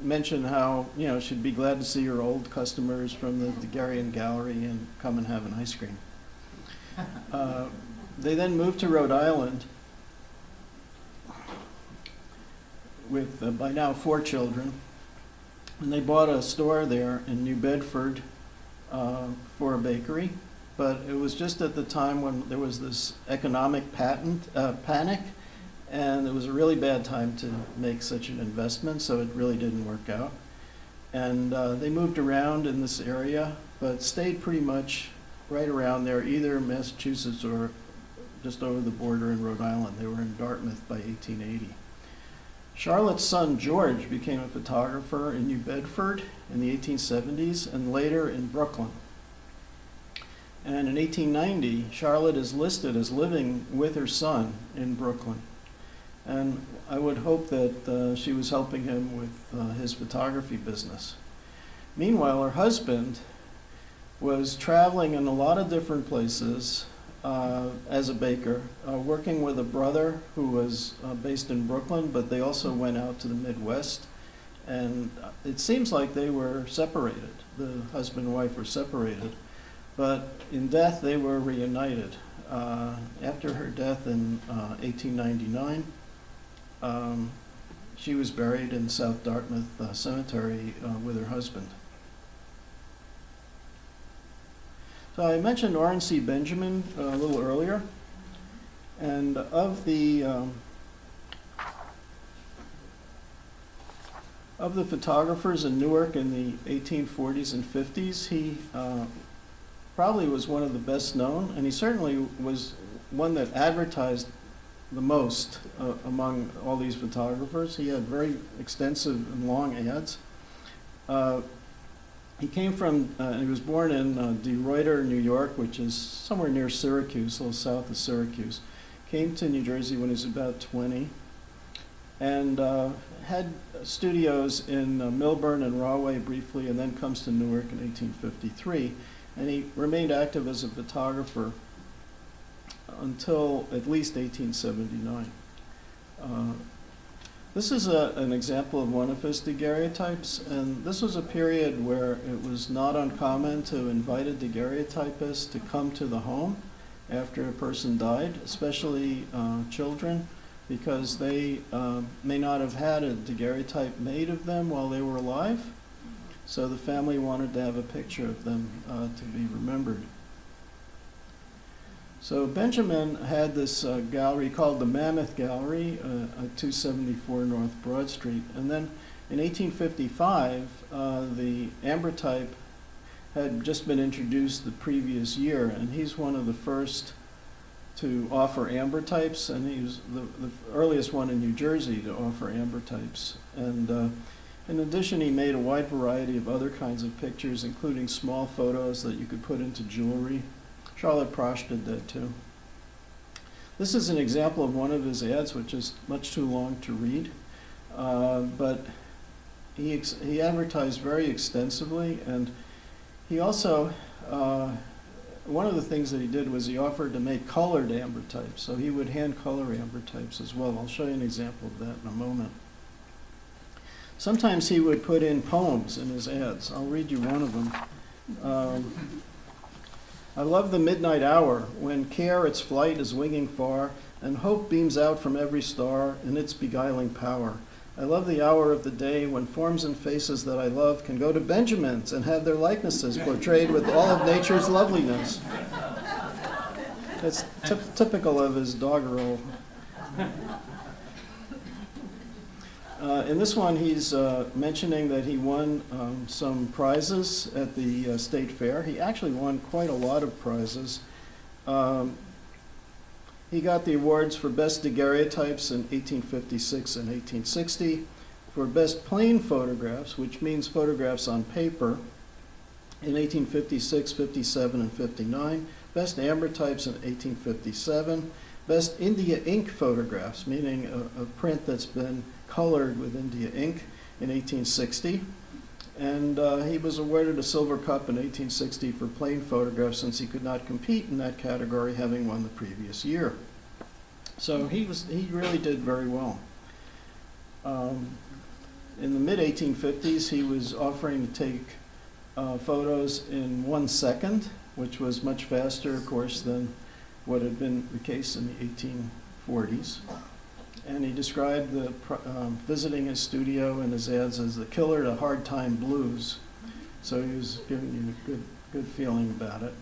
mention how, she'd be glad to see her old customers from the Daguerrean Gallery and come and have an ice cream. They then moved to Rhode Island with by now 4 children, and they bought a store there in New Bedford for a bakery, but it was just at the time when there was this economic panic, and it was a really bad time to make such an investment, so it really didn't work out. And they moved around in this area, but stayed pretty much right around there, either Massachusetts or just over the border in Rhode Island. They were in Dartmouth by 1880. Charlotte's son, George, became a photographer in New Bedford in the 1870s and later in Brooklyn. And in 1890, Charlotte is listed as living with her son in Brooklyn. And I would hope that she was helping him with his photography business. Meanwhile, her husband was traveling in a lot of different places as a baker, working with a brother who was based in Brooklyn, but they also went out to the Midwest. And it seems like they were separated. The husband and wife were separated. But in death, they were reunited. After her death in 1899, she was buried in South Dartmouth Cemetery with her husband. So I mentioned Oren C Benjamin a little earlier, and of the photographers in Newark in the 1840s and 50s, he probably was one of the best known, and he certainly was one that advertised the most among all these photographers. He had very extensive and long ads. He came from, he was born in De Ruyter, New York, which is somewhere near Syracuse, a little south of Syracuse. Came to New Jersey when he was about 20, and had studios in Millburn and Rahway briefly, and then comes to Newark in 1853. And he remained active as a photographer until at least 1879. This is an example of one of his daguerreotypes, and this was a period where it was not uncommon to invite a daguerreotypist to come to the home after a person died, especially children, because they may not have had a daguerreotype made of them while they were alive, so the family wanted to have a picture of them to be remembered. So Benjamin had this gallery called the Mammoth Gallery at 274 North Broad Street. And then in 1855, the ambrotype had just been introduced the previous year, and he's one of the first to offer ambrotypes, and he was the earliest one in New Jersey to offer ambrotypes. And In addition, he made a wide variety of other kinds of pictures, including small photos that you could put into jewelry. Charlotte Prosh did that too. This is an example of one of his ads, which is much too long to read, but he advertised very extensively, and he also, one of the things that he did was he offered to make colored ambrotypes, so he would hand color ambrotypes as well. I'll show you an example of that in a moment. Sometimes he would put in poems in his ads. I'll read you one of them. I love the midnight hour, when care its flight is winging far, and hope beams out from every star in its beguiling power. I love the hour of the day when forms and faces that I love can go to Benjamin's and have their likenesses portrayed with all of nature's loveliness. It's typical of his doggerel. In this one, he's mentioning that he won some prizes at the state fair. He actually won quite a lot of prizes. He got the awards for best daguerreotypes in 1856 and 1860, for best plain photographs, which means photographs on paper, in 1856, 57, and 59, best ambrotypes in 1857, best India ink photographs, meaning a print that's been colored with India ink, in 1860. And he was awarded a Silver Cup in 1860 for plain photographs, since he could not compete in that category, having won the previous year. So he really did very well. In the mid-1850s, he was offering to take photos in 1 second, which was much faster, of course, than what had been the case in the 1840s. And he described visiting his studio and his ads as the killer to hard time blues. So he was giving you a good feeling about it.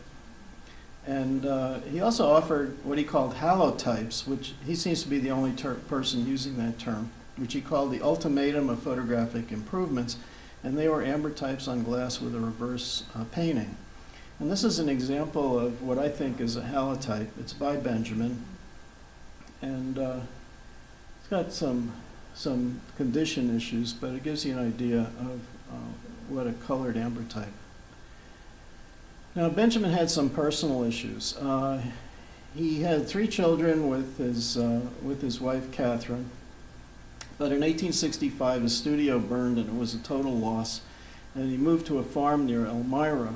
And he also offered what he called halotypes, which he seems to be the only person using that term, which he called the ultimatum of photographic improvements. And they were ambrotypes on glass with a reverse painting. And this is an example of what I think is a halotype. It's by Benjamin. And it's got some condition issues, but it gives you an idea of what a colored ambrotype. Now, Benjamin had some personal issues. He had 3 children with his wife, Catherine. But in 1865, his studio burned and it was a total loss. And he moved to a farm near Elmira.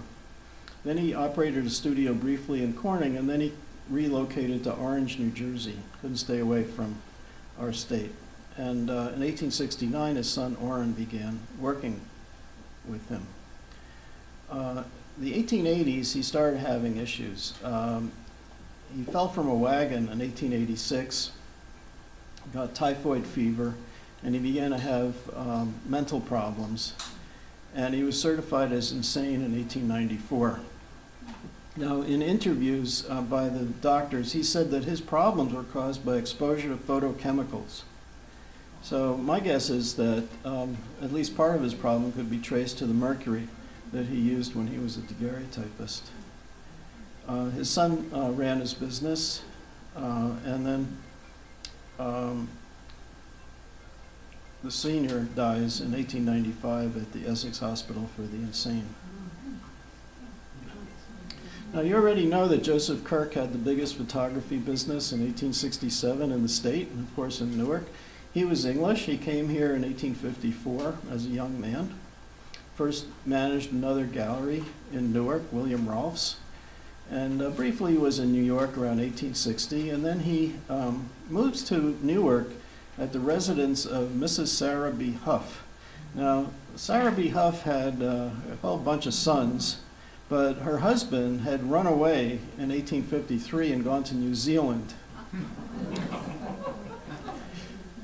Then he operated a studio briefly in Corning, and then he relocated to Orange, New Jersey. Couldn't stay away from our state. And in 1869, his son Oren began working with him. The 1880s, he started having issues. He fell from a wagon in 1886, got typhoid fever, and he began to have mental problems. And he was certified as insane in 1894. Now, in interviews by the doctors, he said that his problems were caused by exposure to photochemicals. So my guess is that at least part of his problem could be traced to the mercury that he used when he was a daguerreotypist. His son ran his business, and then the senior dies in 1895 at the Essex Hospital for the Insane. Now, you already know that Joseph Kirk had the biggest photography business in 1867 in the state, and of course in Newark. He was English. He came here in 1854 as a young man. First managed another gallery in Newark, William Rolfe's, and briefly was in New York around 1860, and then he moves to Newark at the residence of Mrs. Sarah B. Huff. Now, Sarah B. Huff had a whole bunch of sons, but her husband had run away in 1853 and gone to New Zealand.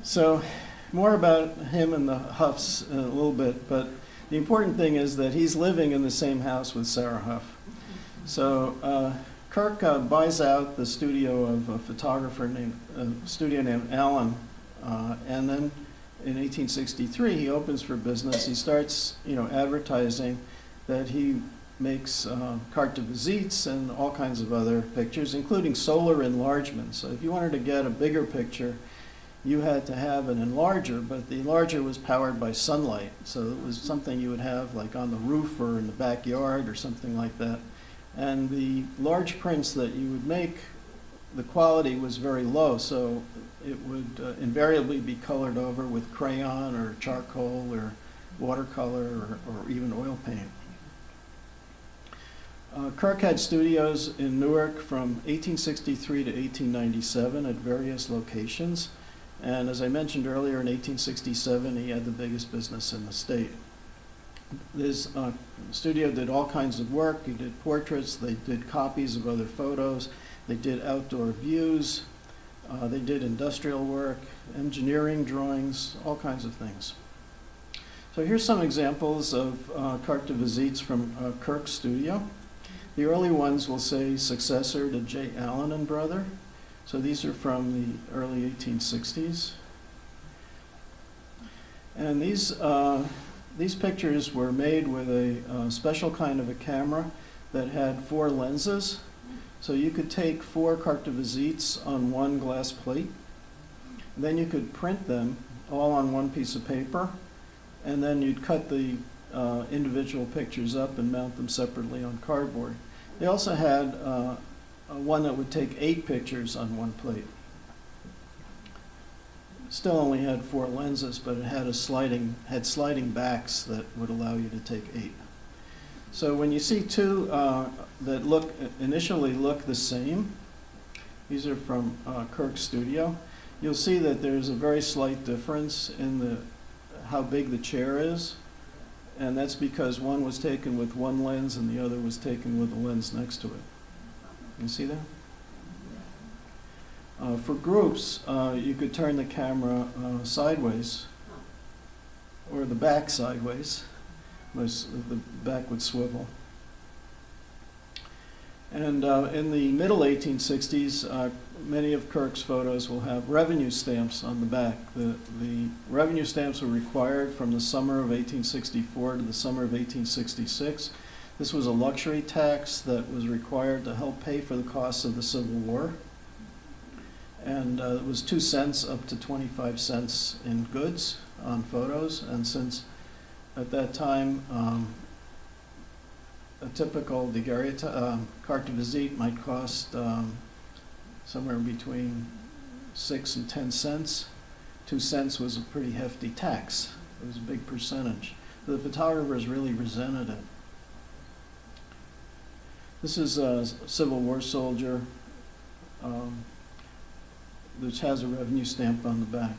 So, more about him and the Huffs in a little bit, but the important thing is that he's living in the same house with Sarah Huff. So, Kirk buys out the studio of a photographer named Alan, and then in 1863 he opens for business. He starts, advertising that he makes carte de visites and all kinds of other pictures, including solar enlargement. So if you wanted to get a bigger picture, you had to have an enlarger, but the enlarger was powered by sunlight. So it was something you would have like on the roof or in the backyard or something like that. And the large prints that you would make, the quality was very low, so it would invariably be colored over with crayon or charcoal or watercolor or even oil paint. Kirk had studios in Newark from 1863 to 1897 at various locations. And as I mentioned earlier, in 1867, he had the biggest business in the state. This studio did all kinds of work. He did portraits, they did copies of other photos, they did outdoor views, they did industrial work, engineering drawings, all kinds of things. So here's some examples of carte de visites from Kirk's studio. The early ones will say successor to J. Allen and Brother. So these are from the early 1860s. And these pictures were made with a special kind of a camera that had 4 lenses. So you could take 4 carte de visites on one glass plate. Then you could print them all on one piece of paper. And then you'd cut the individual pictures up and mount them separately on cardboard. They also had one that would take 8 pictures on one plate. Still only had 4 lenses, but it had sliding backs that would allow you to take 8. So when you see 2 that initially look the same, these are from Kirk's studio, you'll see that there's a very slight difference in how big the chair is. And that's because one was taken with one lens and the other was taken with a lens next to it. You see that? For groups, you could turn the camera sideways, or the back sideways. The back would swivel. And in the middle 1860s, many of Kirk's photos will have revenue stamps on the back. The revenue stamps were required from the summer of 1864 to the summer of 1866. This was a luxury tax that was required to help pay for the costs of the Civil War. And it was 2 cents up to 25 cents in goods on photos. And since at that time, a typical carte de visite might cost somewhere between 6 and 10 cents. 2 cents was a pretty hefty tax. It was a big percentage. The photographers really resented it. This is a Civil War soldier which has a revenue stamp on the back.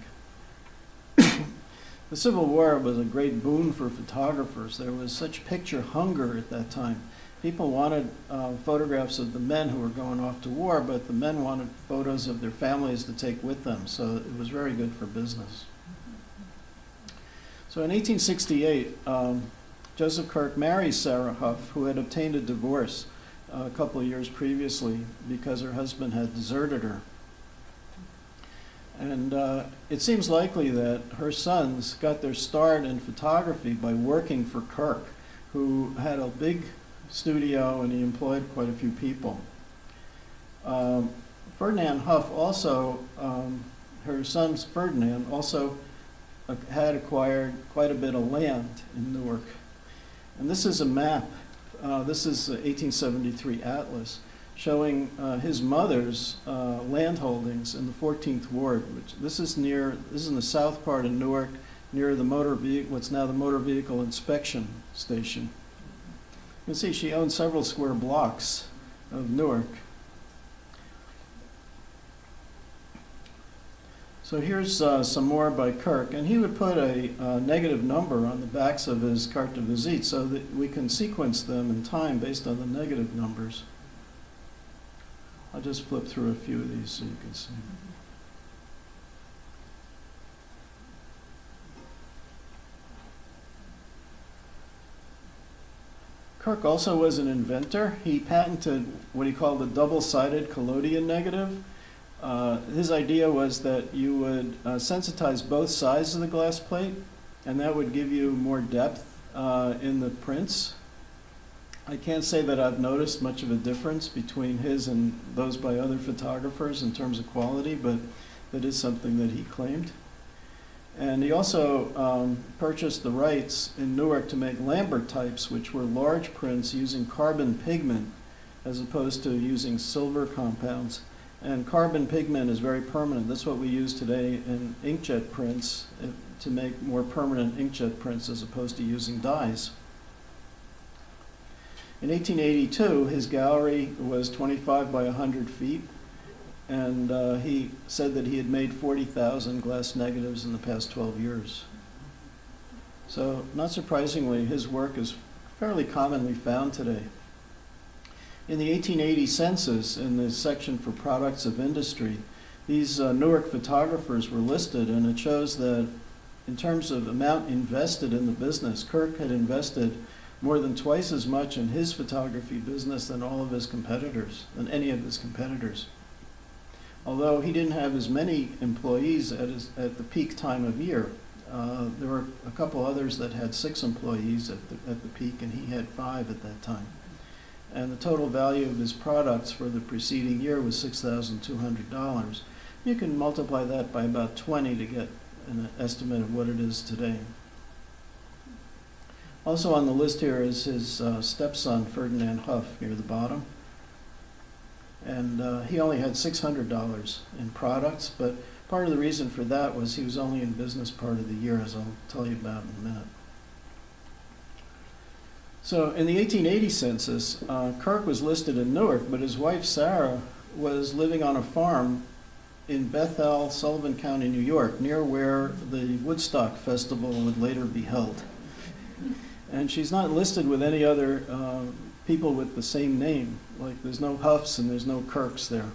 The Civil War was a great boon for photographers. There was such picture hunger at that time. People wanted photographs of the men who were going off to war, but the men wanted photos of their families to take with them, so it was very good for business. So in 1868, Joseph Kirk marries Sarah Huff, who had obtained a divorce a couple of years previously because her husband had deserted her. And it seems likely that her sons got their start in photography by working for Kirk, who had a big studio and he employed quite a few people. Ferdinand Huff also, her son Ferdinand also had acquired quite a bit of land in Newark. And this is a map. This is the 1873 atlas showing his mother's land holdings in the 14th Ward. This is in the south part of Newark, near the what's now the motor vehicle inspection station. You can see she owned several square blocks of Newark. So here's some more by Kirk, and he would put a negative number on the backs of his carte de visite so that we can sequence them in time based on the negative numbers. I'll just flip through a few of these so you can see. Kirk also was an inventor. He patented what he called the double-sided Collodion negative. His idea was that you would sensitize both sides of the glass plate, and that would give you more depth in the prints. I can't say that I've noticed much of a difference between his and those by other photographers in terms of quality, but That is something that he claimed. And he also purchased the rights in Newark to make Lambert types, which were large prints using carbon pigment as opposed to using silver compounds. And carbon pigment is very permanent. That's what we use today in inkjet prints to make more permanent inkjet prints as opposed to using dyes. In 1882, his gallery was 25 by 100 feet, and he said that he had made 40,000 glass negatives in the past 12 years. So, not surprisingly, his work is fairly commonly found today. In the 1880 census, in the section for products of industry, these Newark photographers were listed, and it shows that in terms of amount invested in the business, Kirk had invested more than twice as much in his photography business than all of his competitors, than any of his competitors. Although he didn't have as many employees at the peak time of year. There were a couple others that had 6 employees at the peak, and he had 5 at that time. And the total value of his products for the preceding year was $6,200. You can multiply that by about 20 to get an estimate of what it is today. Also on the list here is his stepson, Ferdinand Huff, near the bottom. And he only had $600 in products, but part of the reason for that was he was only in business part of the year, as I'll tell you about in a minute. So in the 1880 census, Kirk was listed in Newark, but his wife Sarah was living on a farm in Bethel, Sullivan County, New York, near where the Woodstock Festival would later be held. And she's not listed with any other people with the same name. Like there's no Huffs and there's no Kirks there.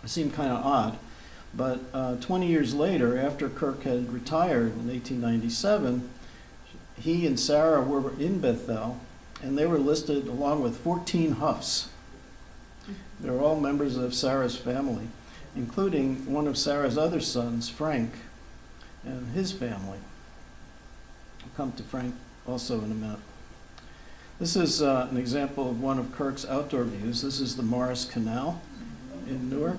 It seemed kind of odd. But 20 years later, after Kirk had retired in 1897, he and Sarah were in Bethel, and they were listed along with 14 Huffs. They were all members of Sarah's family, including one of Sarah's other sons, Frank, and his family. I'll come to Frank also in a minute. This is an example of one of Kirk's outdoor views. This is the Morris Canal in Newark.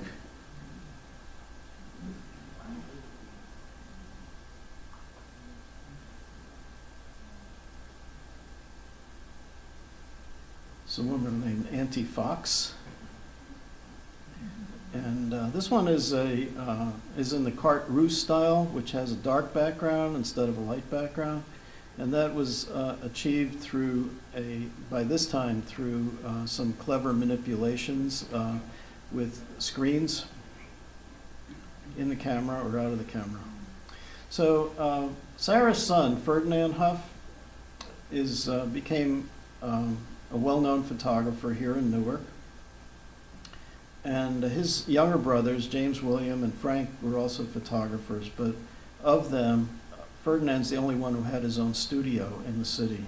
It's a woman named Auntie Fox. And this one is in the carte rouge style, which has a dark background instead of a light background. And that was achieved by this time through some clever manipulations with screens in the camera or out of the camera. So Sarah's son, Ferdinand Huff, became a well-known photographer here in Newark. And his younger brothers, James William and Frank, were also photographers, but of them, Ferdinand's the only one who had his own studio in the city.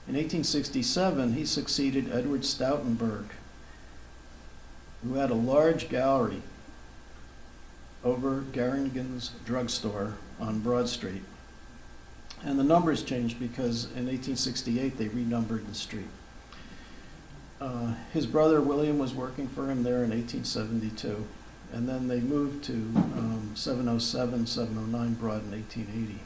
In 1867, he succeeded Edward Stoutenberg, who had a large gallery over Garringan's drugstore on Broad Street. And the numbers changed because in 1868 they renumbered the street. His brother William was working for him there in 1872, and then they moved to 707, 709 Broad in 1880.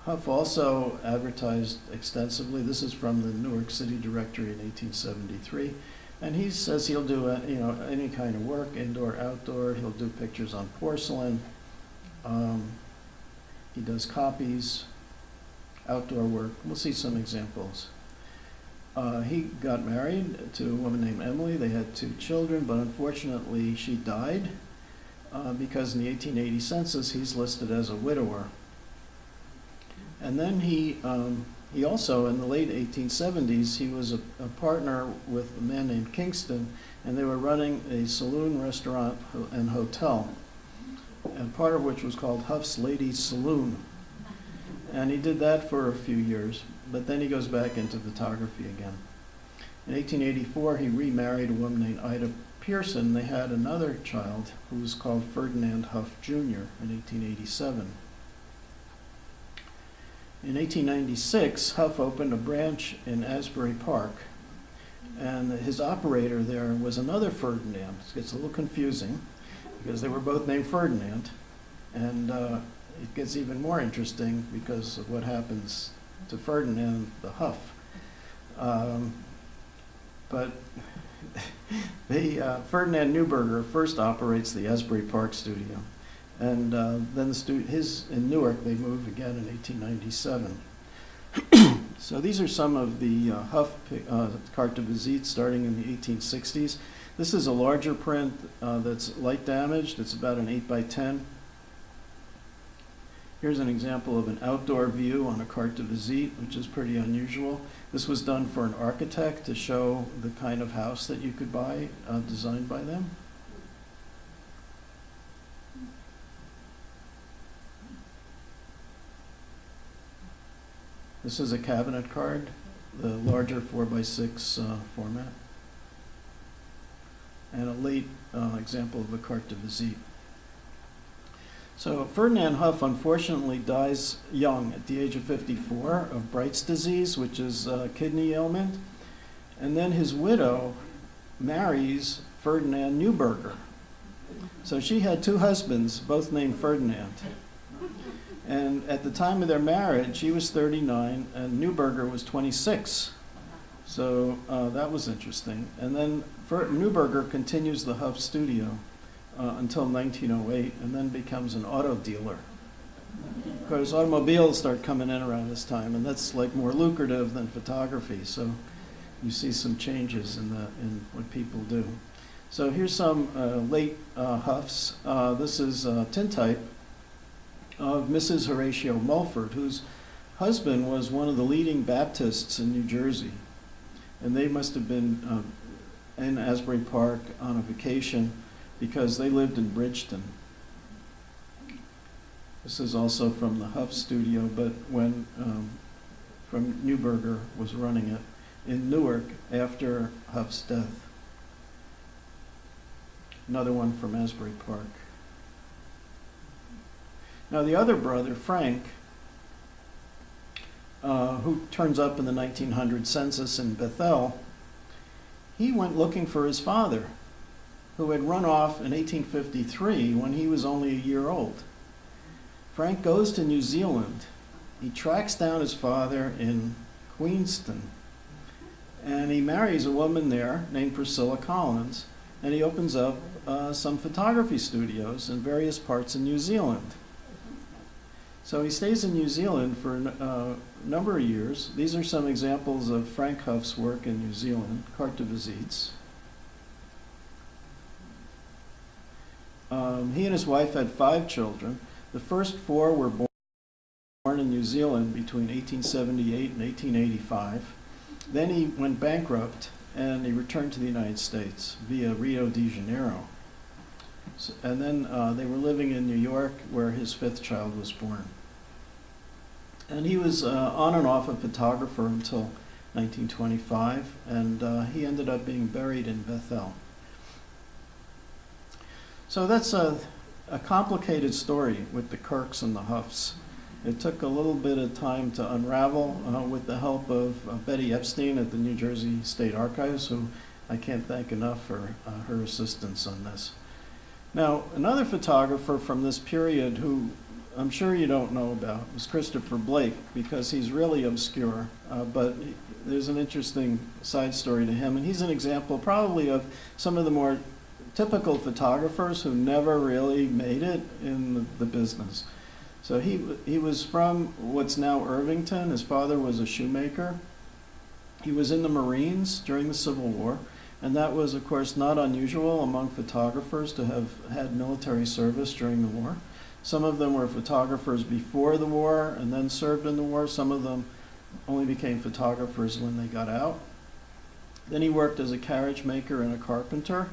Huff also advertised extensively. This is from the Newark City Directory in 1873, and he says he'll do any kind of work, indoor, outdoor. He'll do pictures on porcelain. He does copies, outdoor work. We'll see some examples. He got married to a woman named Emily. They had 2 children, but unfortunately she died because in the 1880 census he's listed as a widower. And then he also, in the late 1870s, he was a partner with a man named Kingston, and they were running a saloon, restaurant, and hotel, and part of which was called Huff's Ladies Saloon. And he did that for a few years, but then he goes back into photography again. In 1884, he remarried a woman named Ida Pearson. They had another child who was called Ferdinand Huff Jr. in 1887. In 1896, Huff opened a branch in Asbury Park, and his operator there was another Ferdinand. It gets a little confusing. because they were both named Ferdinand. And it gets even more interesting because of what happens to Ferdinand the Huff. But Ferdinand Neuberger first operates the Asbury Park studio. And then in Newark, they move again in 1897. So these are some of the Huff carte de visite starting in the 1860s. This is a larger print that's light damaged. It's about an 8x10. Here's an example of an outdoor view on a carte de visite, which is pretty unusual. This was done for an architect to show the kind of house that you could buy, designed by them. This is a cabinet card, the larger 4x6 format, and a late example of a carte de visite. So Ferdinand Huff unfortunately dies young at the age of 54 of Bright's disease, which is a kidney ailment. And then his widow marries Ferdinand Neuberger. So she had two husbands, both named Ferdinand. And at the time of their marriage, he was 39 and Neuberger was 26. So that was interesting. And then Neuberger continues the Huff studio until 1908, and then becomes an auto dealer. Of course, automobiles start coming in around this time, and that's like more lucrative than photography. So you see some changes in what people do. So here's some late Huffs. This is Tintype of Mrs. Horatio Mulford, whose husband was one of the leading Baptists in New Jersey. And they must have been in Asbury Park on a vacation because they lived in Bridgeton. This is also from the Huff studio, but when from Neuberger was running it in Newark after Huff's death. Another one from Asbury Park. Now the other brother, Frank, who turns up in the 1900 census in Bethel, he went looking for his father, who had run off in 1853 when he was only a year old. Frank goes to New Zealand. He tracks down his father in Queenston, and he marries a woman there named Priscilla Collins, and he opens up some photography studios in various parts of New Zealand. So he stays in New Zealand for a number of years. These are some examples of Frank Huff's work in New Zealand, carte de visites. He and his wife had 5 children. The first 4 were born in New Zealand between 1878 and 1885. Then he went bankrupt and he returned to the United States via Rio de Janeiro. And then they were living in New York, where his 5th child was born. And he was on and off a photographer until 1925, and he ended up being buried in Bethel. So that's a complicated story with the Kirks and the Huffs. It took a little bit of time to unravel with the help of Betty Epstein at the New Jersey State Archives, who I can't thank enough for her assistance on this. Now, another photographer from this period who I'm sure you don't know about was Christopher Blake, because he's really obscure, but there's an interesting side story to him, and he's an example probably of some of the more typical photographers who never really made it in the business. So he was from what's now Irvington. His father was a shoemaker. He was in the Marines during the Civil War, and that was, of course, not unusual among photographers to have had military service during the war. Some of them were photographers before the war and then served in the war. Some of them only became photographers when they got out. Then he worked as a carriage maker and a carpenter.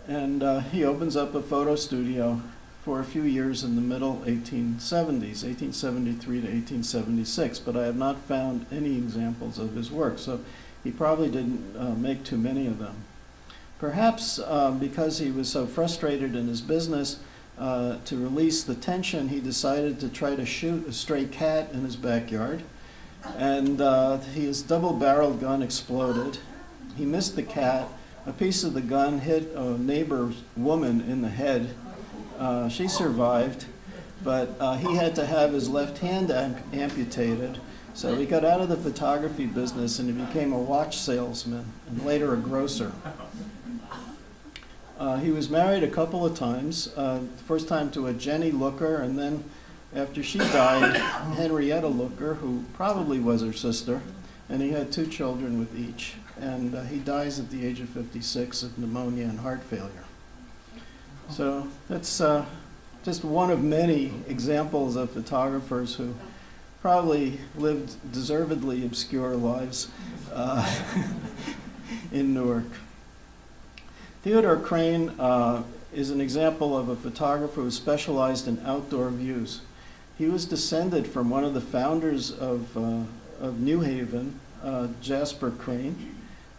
And he opens up a photo studio for a few years in the middle 1870s, 1873 to 1876, but I have not found any examples of his work, so he probably didn't make too many of them. Perhaps because he was so frustrated in his business, to release the tension, he decided to try to shoot a stray cat in his backyard, and his double-barreled gun exploded. He missed the cat. a piece of the gun hit a neighbor's woman in the head. She survived, but he had to have his left hand amputated. So he got out of the photography business and he became a watch salesman and later a grocer. He was married a couple of times, first time to a Jenny Looker, and then after she died, Henrietta Looker, who probably was her sister, and he had 2 children with each. And he dies at the age of 56 of pneumonia and heart failure. So that's just one of many examples of photographers who probably lived deservedly obscure lives in Newark. Theodore Crane is an example of a photographer who specialized in outdoor views. He was descended from one of the founders of New Haven, Jasper Crane,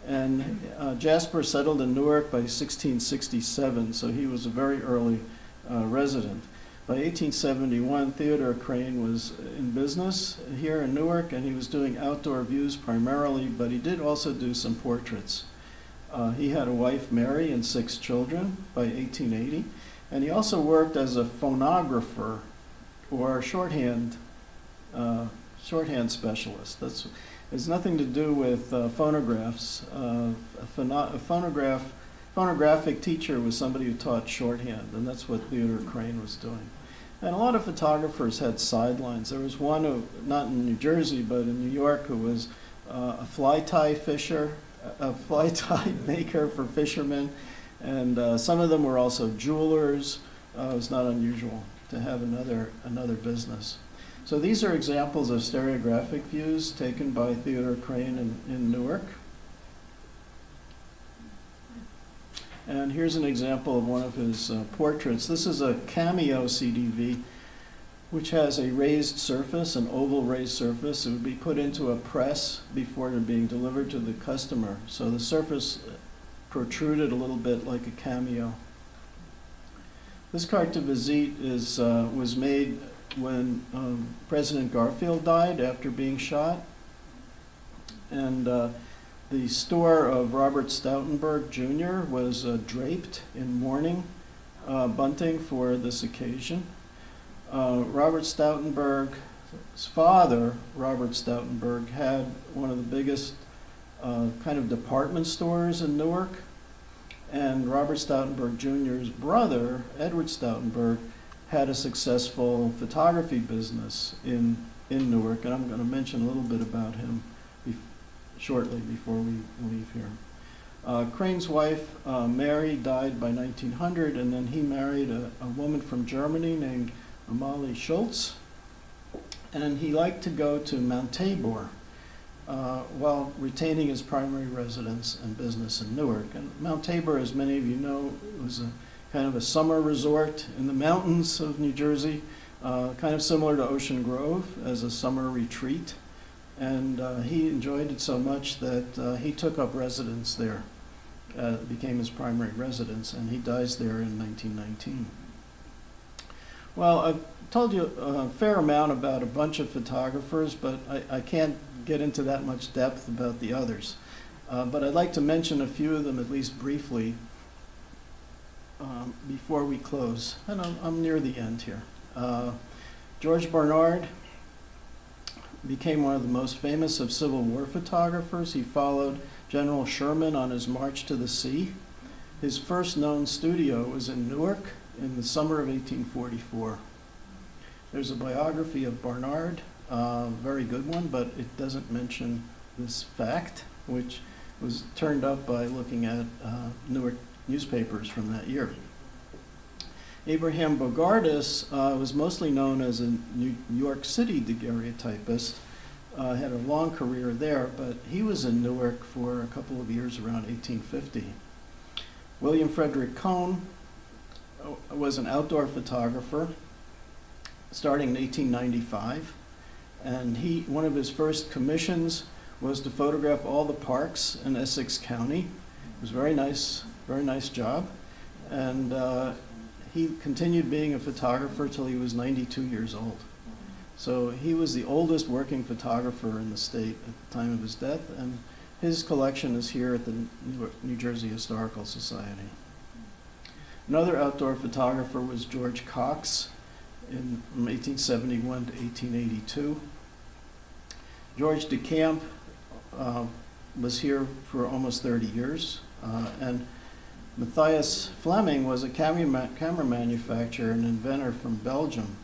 and Jasper settled in Newark by 1667, so he was a very early resident. By 1871, Theodore Crane was in business here in Newark, and he was doing outdoor views primarily, but he did also do some portraits. He had a wife, Mary, and 6 children by 1880, and he also worked as a phonographer or shorthand specialist. It's nothing to do with phonographs. A phonographic teacher was somebody who taught shorthand, and that's what Theodore Crane was doing. And a lot of photographers had sidelines. There was one who, not in New Jersey, but in New York, who was a fly tie fisher, a fly tie maker for fishermen, and some of them were also jewelers. It was not unusual to have another business. So these are examples of stereographic views taken by Theodore Crane in Newark. And here's an example of one of his portraits. This is a cameo CDV, which has a raised surface, an oval raised surface. It would be put into a press before being delivered to the customer. So the surface protruded a little bit like a cameo. This carte de visite was made when President Garfield died after being shot. And the store of Robert Stoutenberg Jr. was draped in mourning bunting for this occasion. Robert Stoutenberg's father, Robert Stoutenberg, had one of the biggest kind of department stores in Newark. And Robert Stoutenberg Jr.'s brother, Edward Stoutenberg, had a successful photography business in Newark, and I'm going to mention a little bit about him shortly before we leave here. Crane's wife, Mary, died by 1900, and then he married a woman from Germany named Amalie Schultz, and he liked to go to Mount Tabor while retaining his primary residence and business in Newark. And Mount Tabor, as many of you know, was a kind of a summer resort in the mountains of New Jersey, kind of similar to Ocean Grove as a summer retreat. And he enjoyed it so much that he took up residence there, became his primary residence, and he dies there in 1919. Well, I've told you a fair amount about a bunch of photographers, but I can't get into that much depth about the others. But I'd like to mention a few of them at least briefly before we close. And I'm near the end here. George Barnard became one of the most famous of Civil War photographers. He followed General Sherman on his march to the sea. His first known studio was in Newark in the summer of 1844. There's a biography of Barnard, very good one, but it doesn't mention this fact, which was turned up by looking at Newark newspapers from that year. Abraham Bogardus was mostly known as a New York City daguerreotypist, had a long career there, but he was in Newark for a couple of years around 1850. William Frederick Cohn was an outdoor photographer starting in 1895, and one of his first commissions was to photograph all the parks in Essex County. It was a very nice job, and he continued being a photographer till he was 92 years old. So he was the oldest working photographer in the state at the time of his death, and His collection is here at the New Jersey Historical Society. Another outdoor photographer was George Cox from 1871 to 1882. George DeCamp was here for almost 30 years, and Matthias Fleming was a camera manufacturer and inventor from Belgium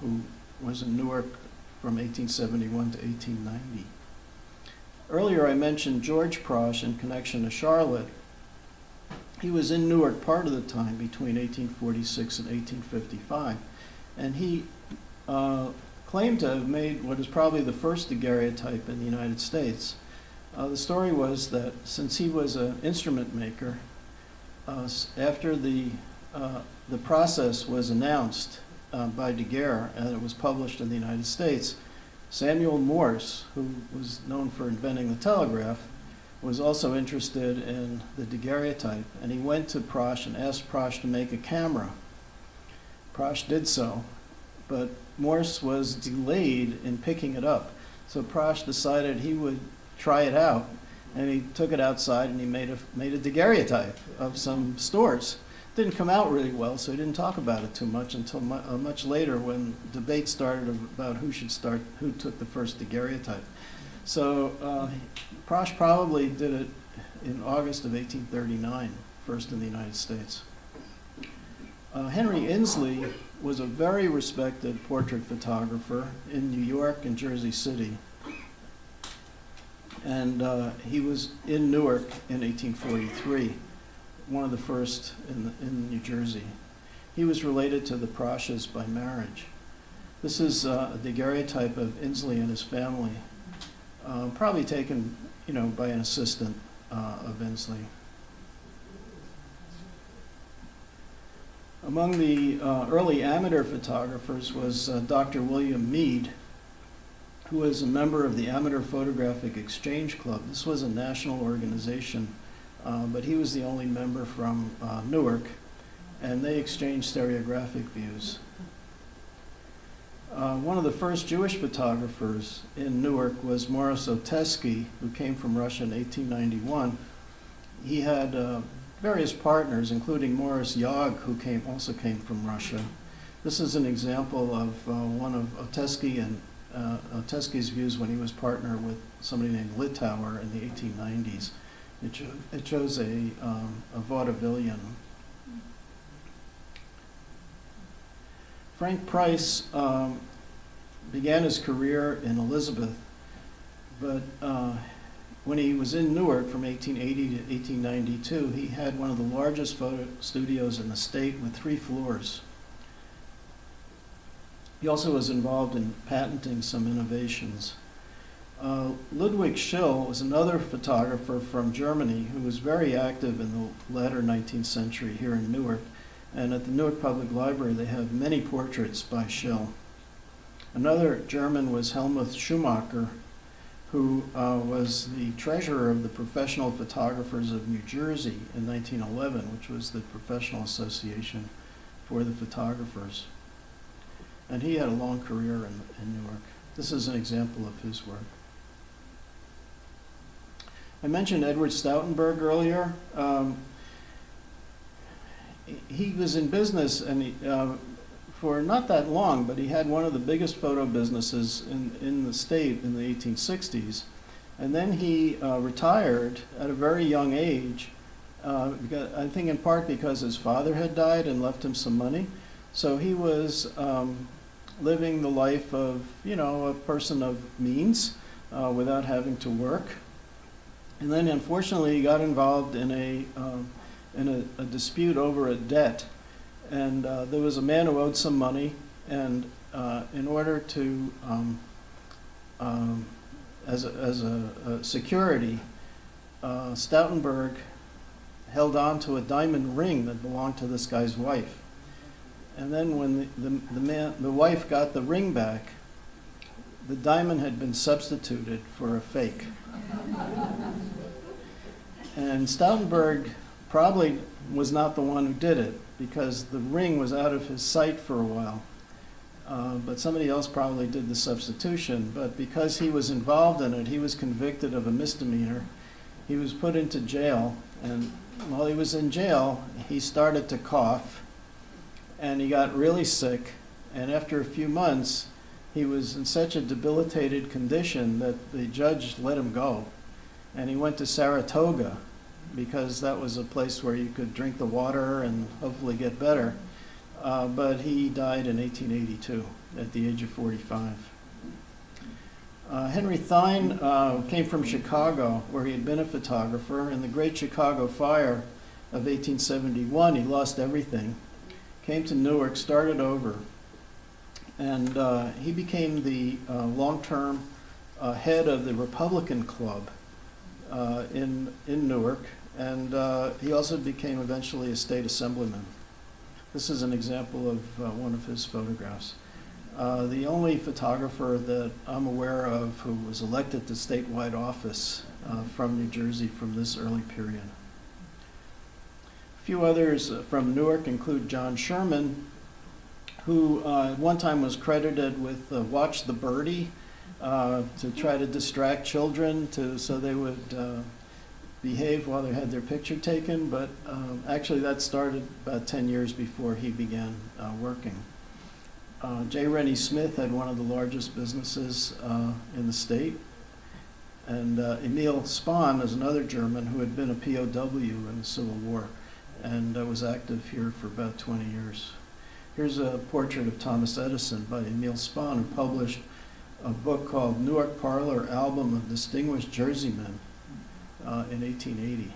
who was in Newark from 1871 to 1890. Earlier I mentioned George Prosh in connection to Charlotte. He was in Newark part of the time between 1846 and 1855, and he claimed to have made what is probably the first daguerreotype in the United States. The story was that since he was an instrument maker, after the process was announced by Daguerre and it was published in the United States, Samuel Morse, who was known for inventing the telegraph, was also interested in the daguerreotype, and he went to Prosh and asked Prosh to make a camera. Prosh did so, but Morse was delayed in picking it up, so Prosh decided he would try it out, and he took it outside and he made a daguerreotype of some stores. Didn't come out really well, so he didn't talk about it too much until much later, when debate started about who took the first daguerreotype. So Prosh probably did it in August of 1839, first in the United States. Henry Inslee was a very respected portrait photographer in New York and Jersey City. And he was in Newark in 1843, one of the first in New Jersey. He was related to the Proshes by marriage. This is a daguerreotype of Inslee and his family, probably taken, by an assistant of Inslee. Among the early amateur photographers was Dr. William Meade, who was a member of the Amateur Photographic Exchange Club. This was a national organization, but he was the only member from Newark, and they exchanged stereographic views. One of the first Jewish photographers in Newark was Morris Otesky, who came from Russia in 1891. He had various partners, including Morris Yog, who also came from Russia. This is an example of one of Otesky's views when he was partner with somebody named Litauer in the 1890s. It shows a vaudevillian. Frank Price began his career in Elizabeth, but when he was in Newark from 1880 to 1892, he had one of the largest photo studios in the state with 3 floors. He also was involved in patenting some innovations. Ludwig Schill was another photographer from Germany who was very active in the latter 19th century here in Newark. And at the Newark Public Library, they have many portraits by Schill. Another German was Helmuth Schumacher, who was the treasurer of the Professional Photographers of New Jersey in 1911, which was the professional association for the photographers. And he had a long career in Newark. This is an example of his work. I mentioned Edward Stoutenberg earlier. He was in business and for not that long, but he had one of the biggest photo businesses in the state in the 1860s. And then he retired at a very young age, because, I think in part because his father had died and left him some money. So he was living the life of, a person of means without having to work. And then unfortunately he got involved in a dispute over a debt. And there was a man who owed some money, and in order to, as a security, Stoutenberg held on to a diamond ring that belonged to this guy's wife. And then when the wife got the ring back, the diamond had been substituted for a fake. And Stoutenberg probably was not the one who did it, because the ring was out of his sight for a while. But somebody else probably did the substitution. But because he was involved in it, he was convicted of a misdemeanor, he was put into jail, and while he was in jail, he started to cough, and he got really sick, and after a few months, he was in such a debilitated condition that the judge let him go, and he went to Saratoga, because that was a place where you could drink the water and hopefully get better. But he died in 1882 at the age of 45. Henry Thine came from Chicago, where he had been a photographer. In the Great Chicago Fire of 1871, he lost everything, came to Newark, started over, and he became the long-term head of the Republican Club in Newark, and he also became eventually a state assemblyman. This is an example of one of his photographs. The only photographer that I'm aware of who was elected to statewide office from New Jersey from this early period. A few others from Newark include John Sherman, who at one time was credited with Watch the Birdie, to try to distract children so they would behave while they had their picture taken, but actually that started about 10 years before he began working. J. Rennie Smith had one of the largest businesses in the state, and Amiel Spahn is another German who had been a POW in the Civil War and was active here for about 20 years. Here's a portrait of Thomas Edison by Amiel Spahn, who published a book called Newark Parlor Album of Distinguished Jerseymen in 1880.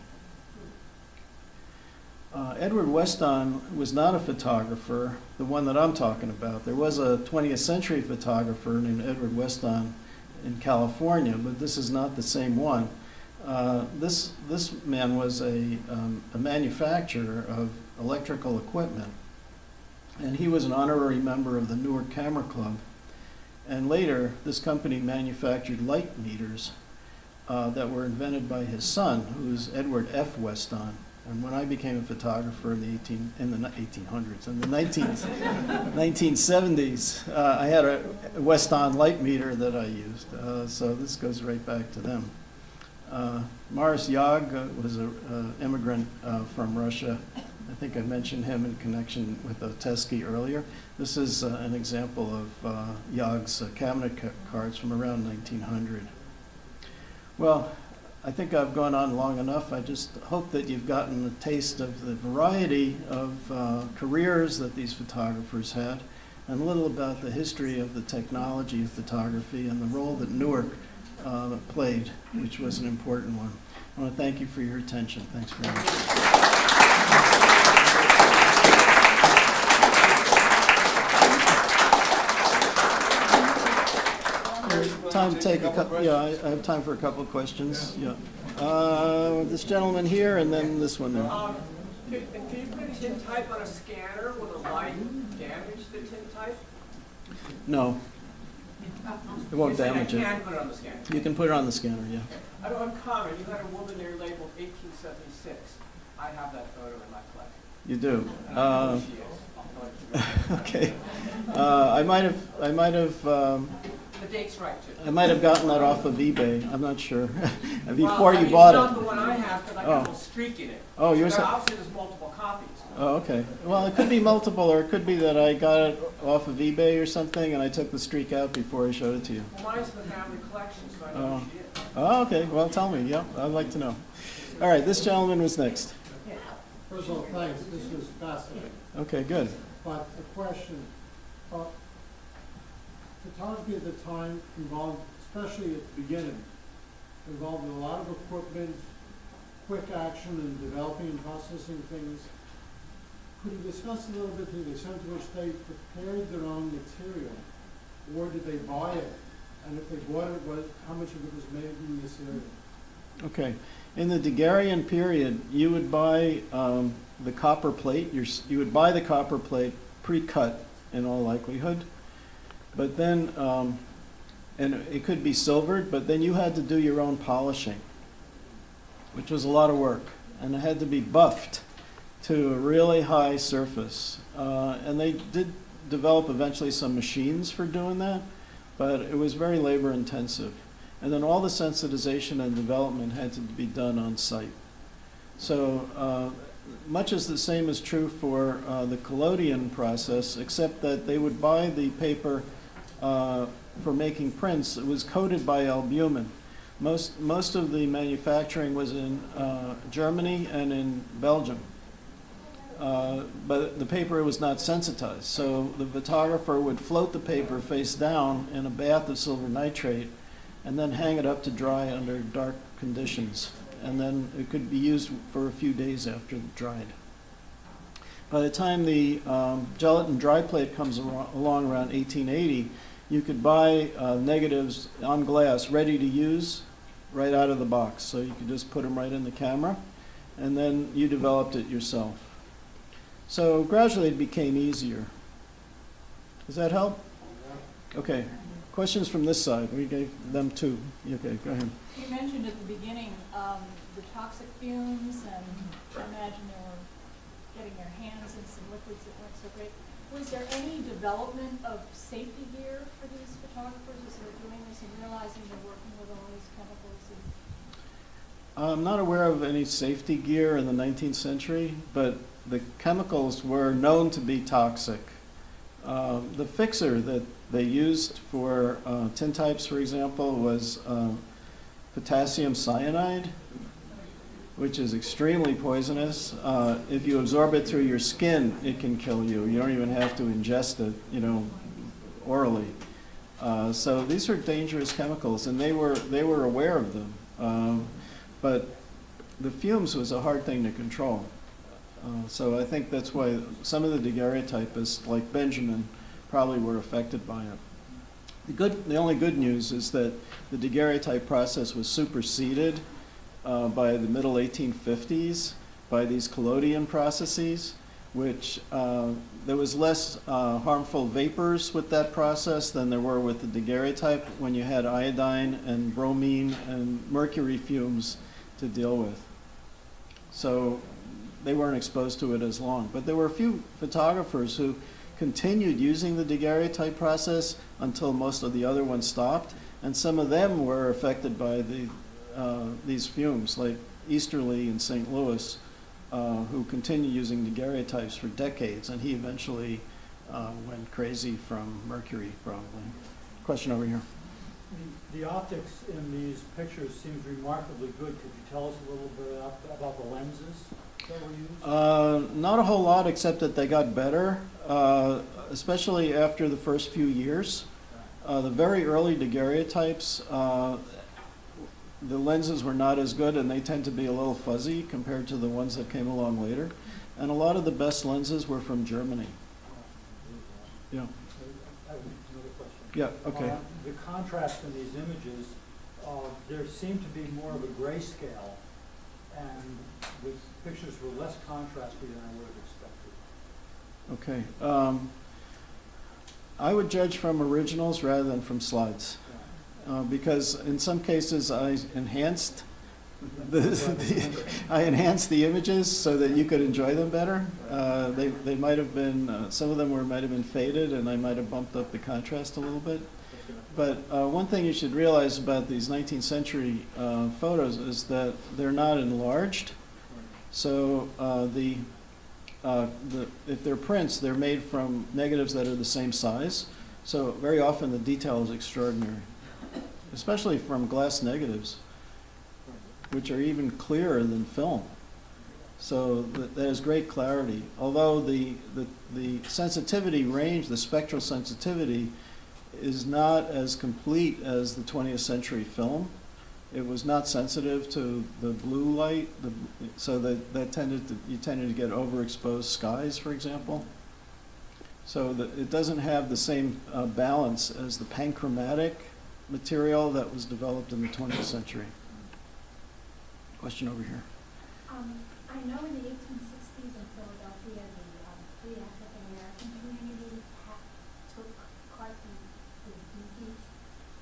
Edward Weston was not a photographer, the one that I'm talking about. There was a 20th century photographer named Edward Weston in California, but this is not the same one. This man was a manufacturer of electrical equipment, and he was an honorary member of the Newark Camera Club. And later, this company manufactured light meters that were invented by his son, who's Edward F. Weston. And when I became a photographer in the 1800s, in the 1970s, I had a Weston light meter that I used. So this goes right back to them. Morris Yag was an immigrant from Russia. I think I mentioned him in connection with Saretsky earlier. This is an example of Yag's cabinet cards from around 1900. Well, I think I've gone on long enough. I just hope that you've gotten a taste of the variety of careers that these photographers had, and a little about the history of the technology of photography and the role that Newark played, which was an important one. I want to thank you for your attention. Thanks very much. Time to take a couple. Yeah, I have time for a couple of questions. Yeah, this gentleman here, and then this one there. Can you put tintype on a scanner with a light damage the tintype? No, it won't damage You it. can put it on the scanner. You can put it on the scanner. Yeah. I don't uncommon. You had a woman there labeled 1876. I have that photo in my collection. You do. And I know who she is. I'll tell you. Okay. I might have. The date's right too. I might have gotten that off of eBay. I'm not sure. Before Well, you bought It's not it. the one I have because I got a little streak in it. Oh, yours. Obviously, there's multiple copies. Oh, okay. Well, it could be multiple, or it could be that I got it off of eBay or something, and I took the streak out before I showed it to you. Well, mine's in the family collection, so I know who she is. Oh, okay. Well, tell me. Yeah, I'd like to know. All right, this gentleman was next. First of all, thanks, this was fascinating. Okay, good. But the question, photography at the time involved, especially at the beginning, involved a lot of equipment, quick action in developing and processing things. Could you discuss a little bit the extent to which they prepared their own material, or did they buy it? And if they bought it, how much of it was made in this area? Okay. In the Daguerrean period, you would buy the copper plate. You would buy the copper plate pre-cut in all likelihood. But then, and it could be silvered, but then you had to do your own polishing, which was a lot of work. And it had to be buffed to a really high surface. And they did develop eventually some machines for doing that, but it was very labor intensive. And then all the sensitization and development had to be done on site. So much as the same is true for the collodion process, except that they would buy the paper for making prints. It was coated by albumin. Most of the manufacturing was in Germany and in Belgium. But the paper was not sensitized. So the photographer would float the paper face down in a bath of silver nitrate and then hang it up to dry under dark conditions. And then it could be used for a few days after it dried. By the time the gelatin dry plate comes along around 1880, you could buy negatives on glass ready to use right out of the box. So you could just put them right in the camera, and then you developed it yourself. So gradually it became easier. Does that help? Okay. Questions from this side? We gave them two. Okay, go ahead. You mentioned at the beginning the toxic fumes, and I imagine they were getting their hands in some liquids that weren't so great. Was there any development of safety gear for these photographers as they were doing this and realizing they're working with all these chemicals? I'm not aware of any safety gear in the 19th century, but the chemicals were known to be toxic. The fixer that they used for tintypes, for example, was potassium cyanide, which is extremely poisonous. If you absorb it through your skin, it can kill you. You don't even have to ingest it, orally. So these are dangerous chemicals, and they were aware of them. But the fumes was a hard thing to control. So I think that's why some of the daguerreotypists, like Benjamin, probably were affected by it. The only good news is that the daguerreotype process was superseded by the middle 1850s by these collodion processes, which there was less harmful vapors with that process than there were with the daguerreotype when you had iodine and bromine and mercury fumes to deal with. So they weren't exposed to it as long. But there were a few photographers who continued using the daguerreotype process until most of the other ones stopped, and some of them were affected by these fumes, like Easterly in St. Louis, who continued using daguerreotypes for decades, and he eventually went crazy from mercury, probably. Question over here. The optics in these pictures seems remarkably good. Could you tell us a little bit about the lenses that were used? Not a whole lot, except that they got better, especially after the first few years. The very early daguerreotypes, the lenses were not as good, and they tend to be a little fuzzy compared to the ones that came along later. And a lot of the best lenses were from Germany. Yeah. I have another question. Yeah, okay. The contrast in these images, there seemed to be more of a grayscale, and the pictures were less contrasty than I would have expected. Okay. I would judge from originals rather than from slides, because in some cases I enhanced I enhanced the images so that you could enjoy them better. They might have been, some of them might have been faded, and I might have bumped up the contrast a little bit. But one thing you should realize about these 19th century photos is that they're not enlarged. So if they're prints, they're made from negatives that are the same size. So very often the detail is extraordinary, especially from glass negatives, which are even clearer than film. So that is great clarity. Although the sensitivity range, the spectral sensitivity, is not as complete as the 20th century film. It was not sensitive to the blue light, so that you tended to get overexposed skies, for example. So that it doesn't have the same balance as the panchromatic material that was developed in the 20th century. Question over here. I know in the 1860s in Philadelphia, the free African American community took part in the disease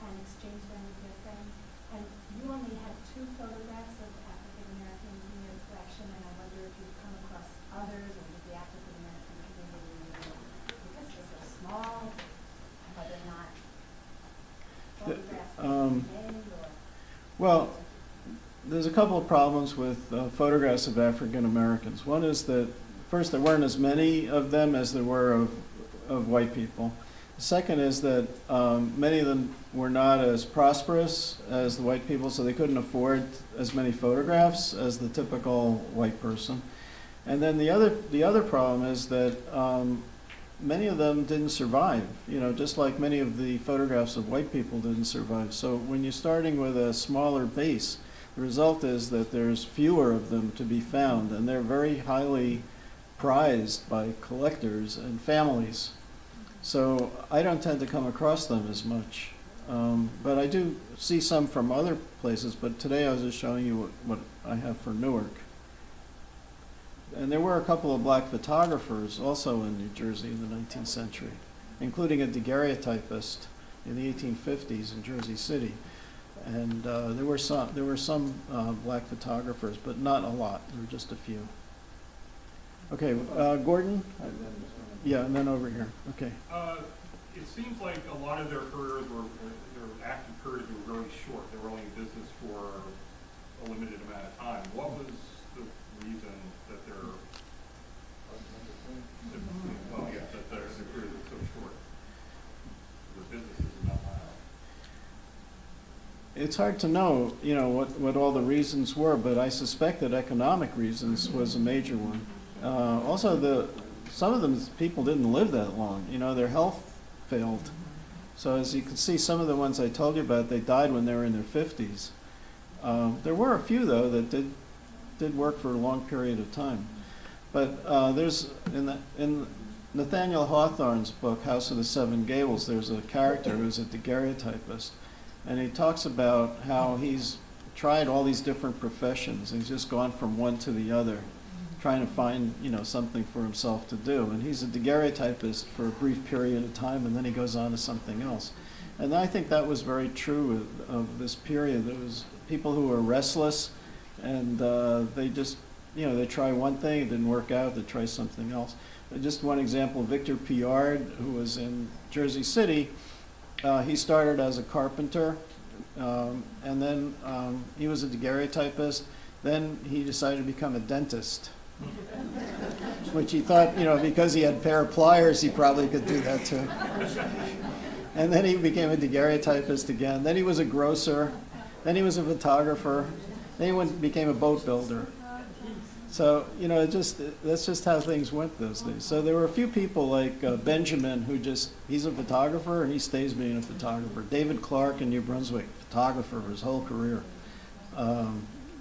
and exchanged them with their friends. And you only had 2 photographs of African Americans in your collection, and I wonder if you've come across others, or did the African American community, because they're so small, are there not photographs that you made, or? Well, there's a couple of problems with photographs of African Americans. One is that, first, there weren't as many of them as there were of white people. The second is that many of them were not as prosperous as the white people, so they couldn't afford as many photographs as the typical white person. And then the other problem is that many of them didn't survive, just like many of the photographs of white people didn't survive. So when you're starting with a smaller base, the result is that there's fewer of them to be found, and they're very highly prized by collectors and families. So I don't tend to come across them as much. But I do see some from other places, but today I was just showing you what I have for Newark. And there were a couple of black photographers also in New Jersey in the 19th century, including a daguerreotypist in the 1850s in Jersey City. And there were some black photographers, but not a lot. There were just a few. Okay, Gordon? Yeah, and then over here. Okay. It seems like a lot of their careers their active careers were very short. They were only in business for a limited amount of time. What was the reason that their careers were so short? The businesses are not allowed. It's hard to know, what all the reasons were, but I suspect that economic reasons was a major one. Also, some of them people didn't live that long. Their health failed. So as you can see, some of the ones I told you about, they died when they were in their 50s. There were a few, though, that did work for a long period of time. But there's in Nathaniel Hawthorne's book, House of the Seven Gables, there's a character who's a daguerreotypist, and he talks about how he's tried all these different professions. He's just gone from one to the other, trying to find, something for himself to do. And he's a daguerreotypist for a brief period of time, and then he goes on to something else. And I think that was very true of this period. There was people who were restless, and they just, they try one thing, it didn't work out, they try something else. Just one example, Victor Piard, who was in Jersey City, he started as a carpenter, and then he was a daguerreotypist. Then he decided to become a dentist, which he thought, because he had a pair of pliers, he probably could do that too. And then he became a daguerreotypist again. Then he was a grocer. Then he was a photographer. Then he became a boat builder. So, that's just how things went those days. So there were a few people like Benjamin, he's a photographer and he stays being a photographer. David Clark in New Brunswick, photographer his whole career.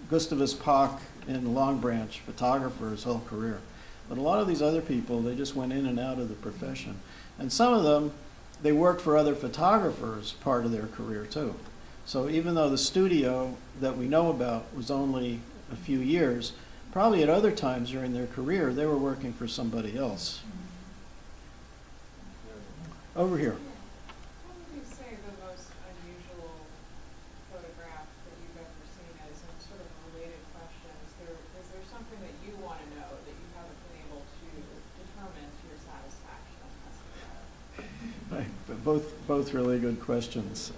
Gustavus Pock in Long Branch, photographer his whole career. But a lot of these other people, they just went in and out of the profession. And some of them, they worked for other photographers part of their career too. So even though the studio that we know about was only a few years, probably at other times during their career, they were working for somebody else. Over here. What would you say the most unusual photograph that you've ever seen is? And sort of a related question, is there something that you want to know that you haven't been able to determine to your satisfaction? Right, but both really good questions.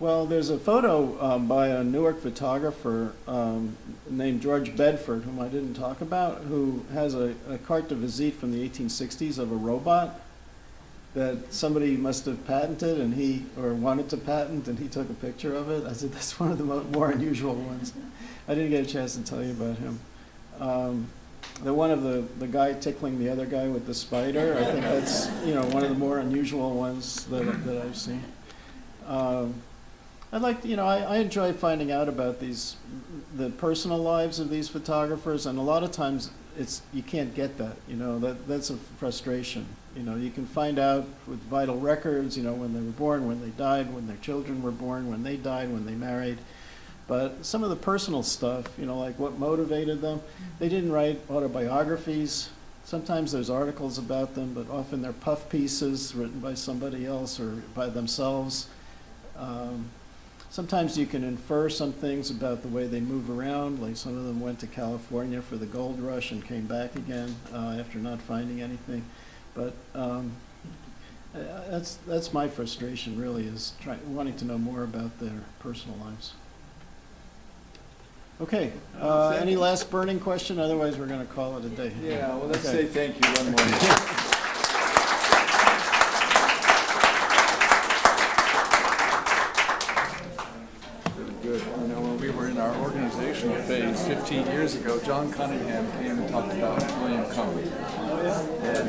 Well, there's a photo by a Newark photographer named George Bedford, whom I didn't talk about, who has a carte de visite from the 1860s of a robot that somebody must have patented or wanted to patent, and he took a picture of it. I said, that's one of the more unusual ones. I didn't get a chance to tell you about him. The one of the guy tickling the other guy with the spider, I think that's one of the more unusual ones that I've seen. I enjoy finding out about the personal lives of these photographers, and a lot of times you can't get that. That's a frustration. You can find out with vital records, when they were born, when they died, when their children were born, when they died, when they married. But some of the personal stuff, like what motivated them, they didn't write autobiographies. Sometimes there's articles about them, but often they're puff pieces written by somebody else or by themselves. Sometimes you can infer some things about the way they move around, like some of them went to California for the gold rush and came back again after not finding anything. But That's my frustration, really, is wanting to know more about their personal lives. Okay, any last burning question? Otherwise, we're going to call it a day. Yeah, well, let's Okay. say thank you one more time. Good. You know, when we were in our organizational phase 15 years ago, John Cunningham came and talked about William Cumberland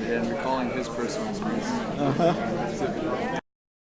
and recalling his personal experience.